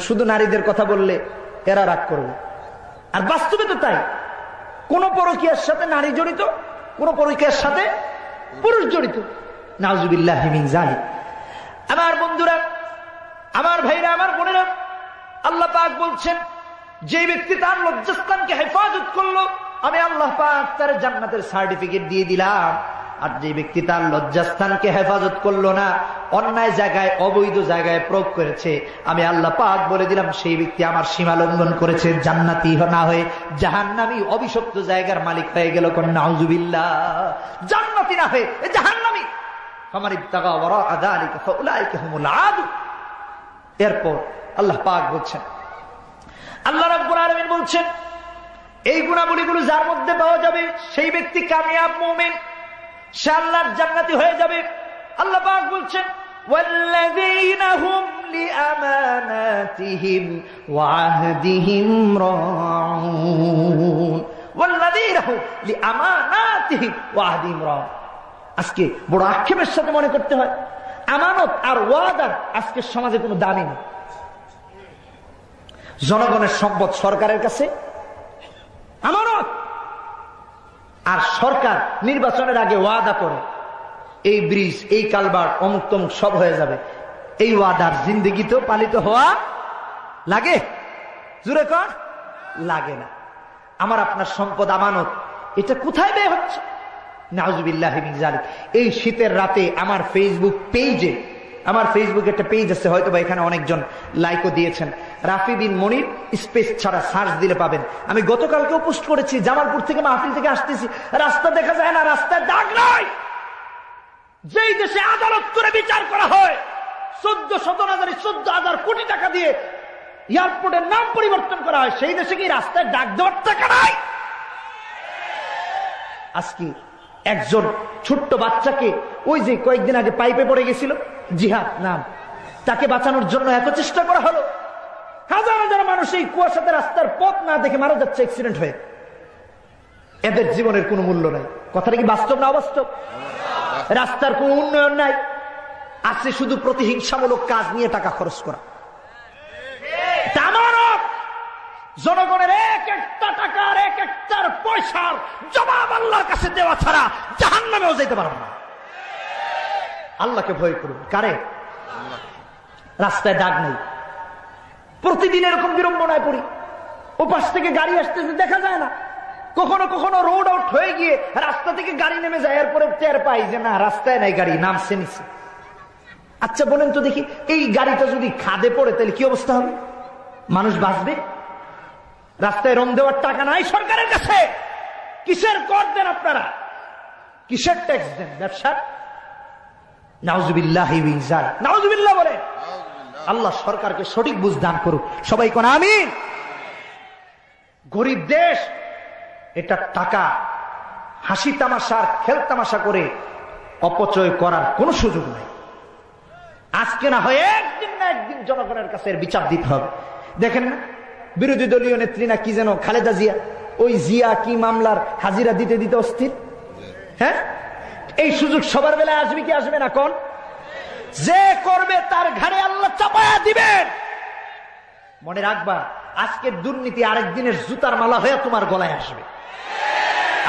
C: শুধু নারীদের কথা বললে এরা রাগ করবে, আর বাস্তবে তো তাই। কোন পরকীয়ার সাথে নারী জড়িত, কোন পরকীয়ার সাথে পুরুষ জড়িত। নাউযুবিল্লাহি মিন যালিক। আমার বন্ধুরা, আমার ভাইরা, আমার বোনেরা, আল্লাহ পাক বলছেন, যে ব্যক্তি তার লজ্জাস্থানকে হেফাজত করলো, আমি আল্লাহ পাক তার জান্নাতের সার্টিফিকেট দিয়ে দিলাম। আর যে ব্যক্তি তার লজ্জাস্থানকে হেফাজত করলো না, অন্যায় জায়গায়, অবৈধ জায়গায় প্রয়োগ করেছে, আমি আল্লাহ পাক বলে দিলাম সেই ব্যক্তি আমার সীমা লঙ্ঘন করেছে, জান্নাতি না হয়ে জাহান্নামী, অভিশপ্ত জায়গার মালিক হয়ে গেল। নাউযুবিল্লাহ। জান্নাতি না হয়ে জাহান্নামী। ফামানিবতাগা ওয়ারা যালিকা ফাউলাইকা হুমুল আদু। এরপর আল্লাহ পাক বলছেন, আল্লাহ রাব্বুল আলামিন বলছেন, এই গুণাবলীগুলো যার মধ্যে পাওয়া যাবে সেই ব্যক্তি কামিয়াব মুমিন, সে আল্লাহর জান্নাতি হয়ে যাবে। আল্লাহ পাক বলছেন, ওয়াল্লাযীনা হুম লিআমানাতিহিম ওয়া আহদিহিম রাউন। ওয়াল্লাযীনা হুম লিআমানাতিহিম ওয়া আহদিহিম রাউন। আজকে বড় আক্ষেপের সাথে মনে করতে হয়, আমানত আর ওয়াদার আজকের সমাজে কোনো দামই নেই। জনগণের সম্পদ সরকারের কাছে আমানত, আর সরকার নির্বাচনের আগে ওয়াদা করে এই ব্রিজ, এই কালভার্ট, অমুক তমুক সব হয়ে যাবে। এই ওয়াদার জিন্দেগিতেও পালিত হওয়া লাগে? জুড়ে কর, লাগে না। আমার আপনার সম্পদ আমানত, এটা কোথায় ব্যয় হচ্ছে? নাউজুবিল্লাহি মিন যালিক। এই শীতের রাতে আমার ফেসবুক পেজে, আমার ফেসবুকে একটা পেজ আছে, হয়তো বা এখানে অনেকজন লাইকও দিয়েছেন, রাফি বিন মনির স্পেস ছাড়া সার্চ দিলে পাবেন। আমি গতকালকেও পোস্ট করেছি, জামালপুর থেকে মাহফিল থেকে আসতেছি, রাস্তা দেখা যায় না, রাস্তায় দাগ নাই। যেই দেশে আদালত করে বিচার করা হয় 14,000 কোটি টাকা দিয়ে এয়ারপোর্টের নাম পরিবর্তন করা হয়, সেই দেশে কি রাস্তায় ডাক দেওয়ার টাকা নাই? আজকে একজন ছোট্ট বাচ্চাকে, ওই যে কয়েকদিন আগে পাইপে পড়ে গেছিল, জিহাদ নাম, তাকে বাঁচানোর জন্য এত চেষ্টা করা হলো। হাজার হাজার মানুষ এই কুয়াশাতে রাস্তার পথ না দেখে মারা যাচ্ছে অ্যাক্সিডেন্ট হয়ে। এদের জীবনের কোনো মূল্য নাই। কথাটা কি বাস্তব না অবাস্তব? রাস্তার কোনো উন্নয়ন নাই, আছে শুধু প্রতিহিংসামূলক কাজ নিয়ে টাকা খরচ করা। জনগণের এক একটা টাকার, এক একটার পয়সার জবাব আল্লাহর কাছে দেওয়া ছাড়া জাহান্নামেও যেতে পারবে না। আল্লাহকে ভয় করুন। কারে? রাস্তায় দাগ নেই, প্রতিদিন এরকম বিড়ম্বনায় পড়ি। ওপাশ থেকে গাড়ি আসতেছে দেখা যায় না, কখনো কখনো রোড আউট হয়ে গিয়ে রাস্তা থেকে গাড়ি নেমে যায়, এরপরে টের পাই যে না রাস্তায় নাই গাড়ি, নামছে নিচে। আচ্ছা বলেন তো দেখি, এই গাড়িটা যদি খাদে পড়ে তাহলে কি অবস্থা হবে? মানুষ বাঁচবে? রাস্তায় রং দেওয়ার টাকা নাই সরকারের কাছে, কিসের কর দেন আপনারা? কিসের ট্যাক্স দেন? ব্যবসার? নাউজুবিল্লাহি মিন যালিক। নাউজুবিল্লাহ বলে। আল্লাহ সরকারকে সঠিক বুঝ দান করুক। সবাই কোন আমিন। গরিব দেশ, এটা টাকা হাসি তামাশার খেল তামাশা করে অপচয় করার কোন সুযোগ নাই। আজকে না হয় একদিন না একদিন জনগণের কাছে বিচার দিতে হবে। দেখেন না, বিরোধী দলীয় নেত্রী না কি যেন খালেদা জিয়া, ওই জিয়া কি মামলার হাজিরা দিতে দিতে অস্থির। হ্যাঁ, এই সুযোগ সবার বেলায় আসবে কি আসবে না? কোন যে করবে তার ঘাড়ে আল্লাহ চাপায়া দিবেন। মনে রাখবা, আজকের দুর্নীতি আরেকদিনের জুতার মালা হয়ে তোমার গলায় আসবে।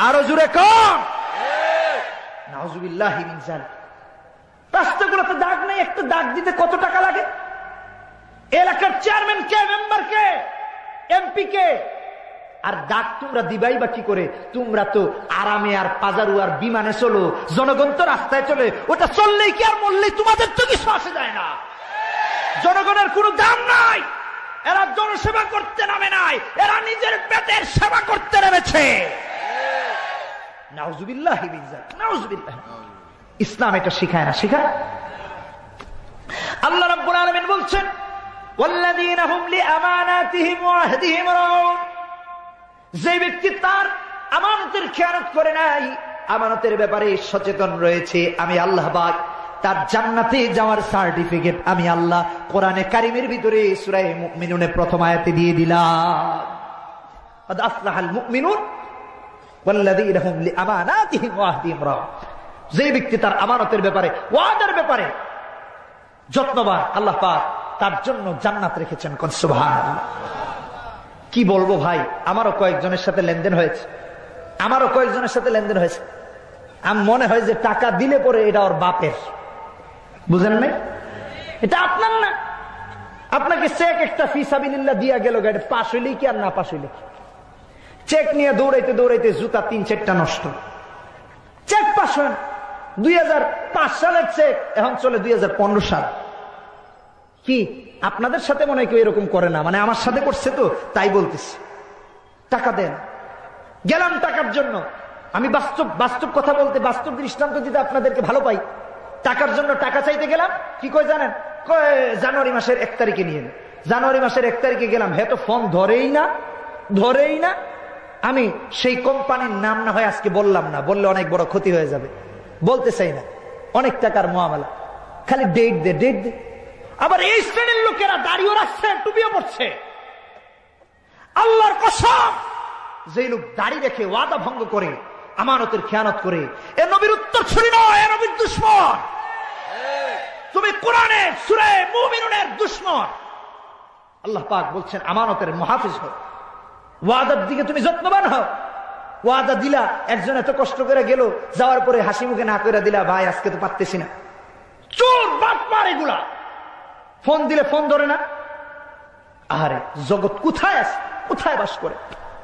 C: আরো জুড়ে কম। নাউজুবিল্লাহি মিন যালিক। রাস্তাগুলোতে দাগ নেই, একটা দাগ দিতে কত টাকা লাগে? এলাকার চেয়ারম্যান কে, মেম্বার কে, এমপি কে? আর দাগ তোমরা দিবাই বা কি করে? তোমরা তো আরামে আর পাজারু আর বিমানে চলো, জনগণ তো রাস্তায় চলে। ওটা চললেই কি আর মরলেই তোমাদের তো কিছু আসে যায় না। জনগণের কোনো দাম নাই। এরা জনসেবা করতে নামে নাই, এরা নিজের পেটের সেবা করতে নেমেছে। নাউজুবিল্লাহি মিন যালিক। নাউজুবিল্লাহ। ইসলাম এটা শিখায় না? শিখায়। আল্লাহ রাব্বুল আলামিন বলছেন, ওয়াল্লাযীনা হুম লিআমানাতিহিম ওয়া আহদিহিম রাউন। যে ব্যক্তি তার আমানতের খেয়ানত করে নাই, আমানতের ব্যাপারে সচেতন রয়েছে, আমি আল্লাহ পাক তার জান্নাতে যাওয়ার সার্টিফিকেট আমি আল্লাহ কোরআনে কারিমের ভিতরে সূরা মুমিনুনের প্রথম আয়াতে দিয়ে দিলাম। قد أفلح المؤمنون والذين هم لأماناتهم وعهدهم راعون। যে ব্যক্তি তার আমানতের ব্যাপারে, ওয়াদার ব্যাপারে যত্নবান, আল্লাহ পাক তার জন্য জান্নাত রেখেছেন। কোন সুবহানাল্লাহ। কি বলবো ভাই, আমারও কয়েকজনের সাথে লেনদেন হয়েছে, আমার মনে হয় যে টাকা দিলে পরে এটা ওর বাপের। বুঝেন নাই? এটা আপনার না। আপনাকে চেক একটা ফি সাবিলিল্লাহ দিয়া গেল, গাড়ি পাশ হইলে কি আর না পাশ হইলে কি? চেক নিয়ে দৌড়াইতে দৌড়াইতে জুতা 3-4টা নষ্ট, চেক পাশ হয় না। 2005 সালের চেক এখন চলে 2015 সাল। কি আপনাদের সাথে মনে হয় কেউ এরকম করে না? মানে আমার সাথে করছে তো তাই বলতেছি। টাকা দেন। গেলাম টাকার জন্য। আমি বাস্তব কথা বলতে, বাস্তব দৃষ্টান্ত দিতে আপনাদেরকে ভালো পাই। টাকার জন্য টাকা চাইতে গেলাম, কি কয় জানেন? জানুয়ারি মাসের 1 তারিখে নিয়ে। জানুয়ারি মাসের 1 তারিখে গেলাম, হ্যাঁ তো ফোন ধরেই না। আমি সেই কোম্পানির নাম না হয় আজকে বললাম না, বললে অনেক বড় ক্ষতি হয়ে যাবে, বলতে চাই না। অনেক টাকার মুআমালা, খালি ডেট দে। আবার এই শ্রেণীর লোকেরা দাড়িও রাখছে, টুপিও পড়ছে। আল্লাহর কসম, যে লোক দাড়ি রেখে ওয়াদা ভঙ্গ করে, আমানতের খেয়ানত করে, এ নবীর উত্তর ছুরি নয়, এ নবীর দুশমন। তুমি কোরআনের সূরা মুমিনুনের দুশমন। আল্লাহ পাক বলছেন আমানতের মুহাফিজ হও, ওয়াদার দিকে তুমি যত্নবান হও। ওয়াদা দিলা, একজন এত কষ্ট করে গেল, যাওয়ার পরে হাসি মুখে না করে দিলা, ভাই আজকে তো পারতেছি না। চোর বাটপার এগুলা। ফোন দিলে ফোন ধরে না। আরে জগৎ কোথায় আছে, কোথায় বাস করে।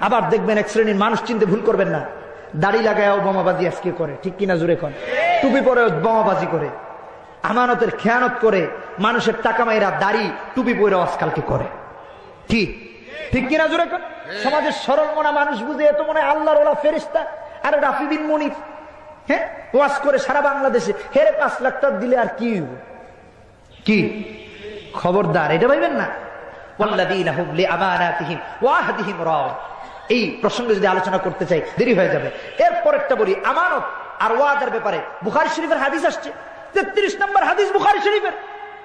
C: আবার দেখবেন এক শ্রেণীর মানুষ, চিনতে ভুল করবেন না, দাড়ি লাগায়ও বোমাবাজি আজকে করে, ঠিক কিনা জুড়ে কন। টুপি পরেও বোমাবাজি করে, আমানতের খেয়ানত করে, মানুষের টাকা মাইরা দাড়ি টুপি পরেও আজকালকে করে, কি ঠিক কিনা জুড়ে কন। সমাজের সরল মনা মানুষ বুঝে এত মনে আল্লাহর ওলা ফেরেশতা। আরে রাফি বিন মুনিফ, হ্যাঁ, ওয়াজ করে সারা বাংলাদেশে, হেরে 5 লাখ টাকা দিলে আর কি কি খবরদার, এটা ভাইবেন না। এই প্রসঙ্গে যদি আলোচনা করতে চাই দেরি হয়ে যাবে। এরপরেরটা বলি, আমানত আর ওয়াদার ব্যাপারে বুখারী শরীফের হাদিস আসছে, 33 নম্বর হাদিস বুখারী শরীফের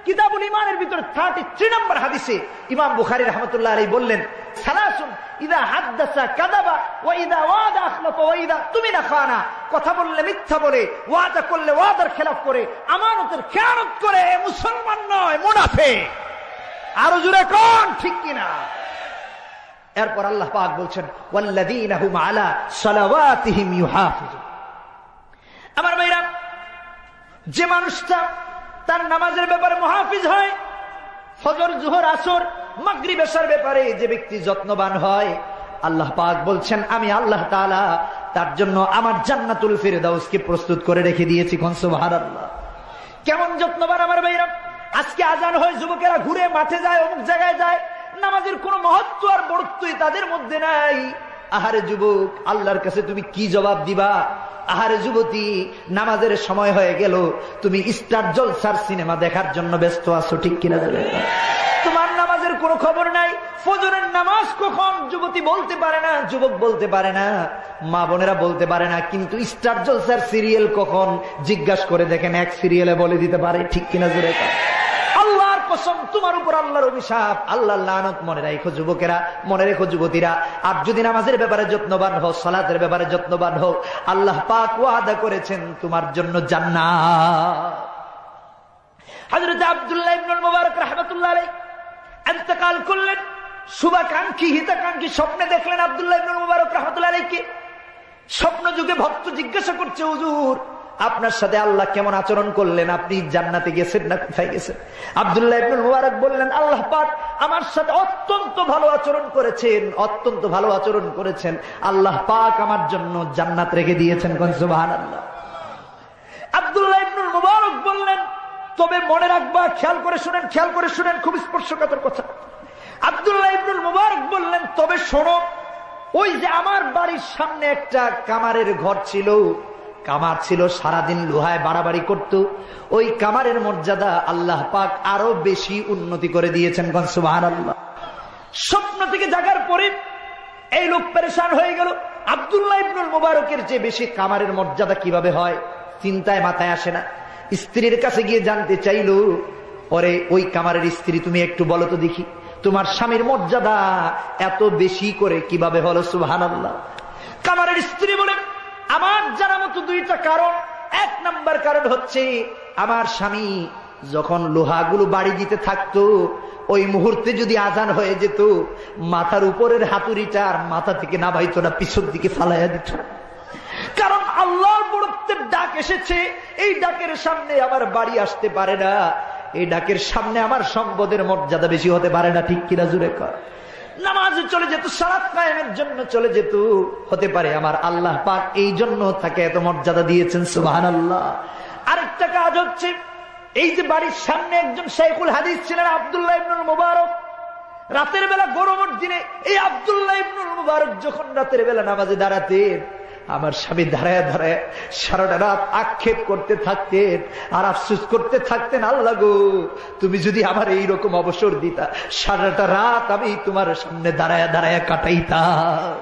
C: কিতাবুল ঈমানের ভিতরে 33 নম্বর হাদিসে ইমাম বুখারী রাহমাতুল্লাহ আলাইহি বললেন, সালাসুন ইযা হাদাসা কাযাবা ওয়া ইযা ওয়াদা আখলাফা ওয়া ইযা তুমিনা খানা। কথা বললে মিথ্যা বলে, ওয়াদা করলে ওয়াদার খেলাফ করে, আমানতের খেয়ানত করে, মুসলমান নয়, মুনাফিক। আরো জোরে কোন ঠিক কিনা। এরপর আল্লাহ পাক বলছেন, ওয়াল্লাযীনা হুম আলা সালাওয়াতিহিম ইউহাফিজুন। আমার ভাইরা, যে মানুষটা তার নামাজের ব্যাপারে মুহাফিজ হয়, ফজর জোহর আসর মাগরিব এশার ব্যাপারে যে ব্যক্তি যত্নবান হয়, আল্লাহ পাক বলছেন আমি আল্লাহ তাআলা তার জন্য আমার জান্নাতুল ফিরদাউসকে প্রস্তুত করে রেখে দিয়েছি। কোন সুবহানাল্লাহ। কেমন যত্নবান আমার ভাইরা। আজকে আজান হয়, যুবকেরা ঘুরে মাঠে যায়, অমুক জায়গায় যায়, নামাজের কোনো মহত্ব আর বড়ত্বই তাদের মধ্যে নাই। আহারে যুবক, আল্লাহর কাছে তুমি কি জবাব দিবা? আহারে যুবতী, নামাজের সময় হয়ে গেল, তুমি স্টার জলসার সিনেমা দেখার জন্য ব্যস্ত আছো, ঠিক কিনা? তোমার নামাজের কোনো খবর নাই। ফজরের নামাজ কখন যুবতী বলতে পারে না, যুবক বলতে পারে না, মা বোনেরা বলতে পারে না, কিন্তু স্টার জলসার সিরিয়াল কখন জিজ্ঞাসা করে দেখেন, এক সিরিয়ালে বলে দিতে পারে, ঠিক কিনা জোরে? আল্লাহর কসম, তোমার উপর আল্লাহর অভিশাপ, আল্লাহর লানত। মনে রাখো যুবকেরা, মনে রেখো যুবতীরা, আর যদি নামাজের ব্যাপারে যত্নবান হও, সালাতের ব্যাপারে যত্নবান হও, আল্লাহ পাক ওয়াদা করেছেন তোমার জন্য জান্নাত। হযরত আব্দুল্লাহ ইবনুল মুবারক রাহমাতুল্লাহ আলাইহি ইন্তেকাল করলেন। শুভাকাঙ্ক্ষী হিতাকাঙ্ক্ষী স্বপ্নে দেখলেন আব্দুল্লাহ ইবনুল মুবারক রাহমাতুল্লাহ আলাইহি। স্বপ্ন যুগে ভক্ত জিজ্ঞাসা করছে, হুজুর আপনার সাথে আল্লাহ কেমন আচরণ করলেন? আপনি জান্নাতে গেছেন না কোথায় গেছেন? আব্দুল্লাহ ইবনুল মুবারক বললেন, আল্লাহ পাক আমার সাথে অত্যন্ত ভালো আচরণ করেছেন, অত্যন্ত ভালো আচরণ করেছেন। আল্লাহ পাক আমার জন্য জান্নাত রেখে দিয়েছেন। কোন সুবহানাল্লাহ। আব্দুল্লাহ ইবনুল মুবারক বললেন, তবে মনে রাখবা, খেয়াল করে শুনেন, খেয়াল করে শুনেন, খুব স্পর্শকাতর কথা। আব্দুল্লাহ ইবনুল মুবারক বললেন, তবে শোনো, ওই যে আমার বাড়ির সামনে একটা কামারের ঘর ছিল, কামার ছিল, সারাদিন লোহায় বাড়াবাড়ি করত, ওই কামারের মর্যাদা আল্লাহ পাক আরো বেশি উন্নতি করে দিয়েছেন। কোন সুবহানাল্লাহ। স্বপ্ন থেকে জাগার পরে এই লোক পেরেশান হয়ে গেল। আব্দুল্লাহ ইবনুল মুবারকের যে বেশি কামারের মর্যাদা কিভাবে হয় চিন্তায় মাথায় আসে না। স্ত্রীর কাছে গিয়ে জানতে চাইল, পরে ওই কামারের স্ত্রী, তুমি একটু বলো তো দেখি, তোমার স্বামীর মর্যাদা এত বেশি করে কিভাবে হলো? সুবহানাল্লাহ। কামারের স্ত্রী বলে, আমার জানা মতো 2টা কারণ। 1 নাম্বার কারণ হচ্ছে, আমার স্বামী যখন লোহাগুলো বাড়ি দিতে থাকতো, ওই মুহূর্তে যদি আজান হয়ে যেত, মাথার উপরের হাতুড়িটা আর মাথা থেকে নামাইতো না, পিছন দিকে ফালাইয়া দিত। কারণ আল্লাহর বড়ত্বের ডাক এসেছে, এই ডাকের সামনে আমার বাড়ি আসতে পারে না, এই ডাকের সামনে আমার সম্পদের মর্যাদা বেশি হতে পারে না, ঠিক কিনা জুড়ে কর। নামাজে চলে যেত, সালাত কায়েমের জন্য চলে যেত, হতে পারে আমার আল্লাহ পাক এই জন্য তাকে এত মর্যাদা দিয়েছেন। সুবহানাল্লাহ। আরেকটা কাজ হচ্ছে, এই যে বাড়ির সামনে একজন শাইখুল হাদিস ছিলেন আব্দুল্লাহ ইবনুল মুবারক, রাতের বেলা গরমের দিনে এই আব্দুল্লাহ ইবনুল মুবারক যখন রাতের বেলা নামাজে দাঁড়াতেন, আমার স্বামী দাঁড়ায় দাঁড়ায় সারাটা রাত আক্ষেপ করতে থাকতেন আর আফসোস করতে থাকতেন, আল্লাহ গো, তুমি যদি আমার এইরকম অবসর দিতা, সারাটা রাত আমি তোমার সামনে দাঁড়ায় দাঁড়ায় কাটাইতাম।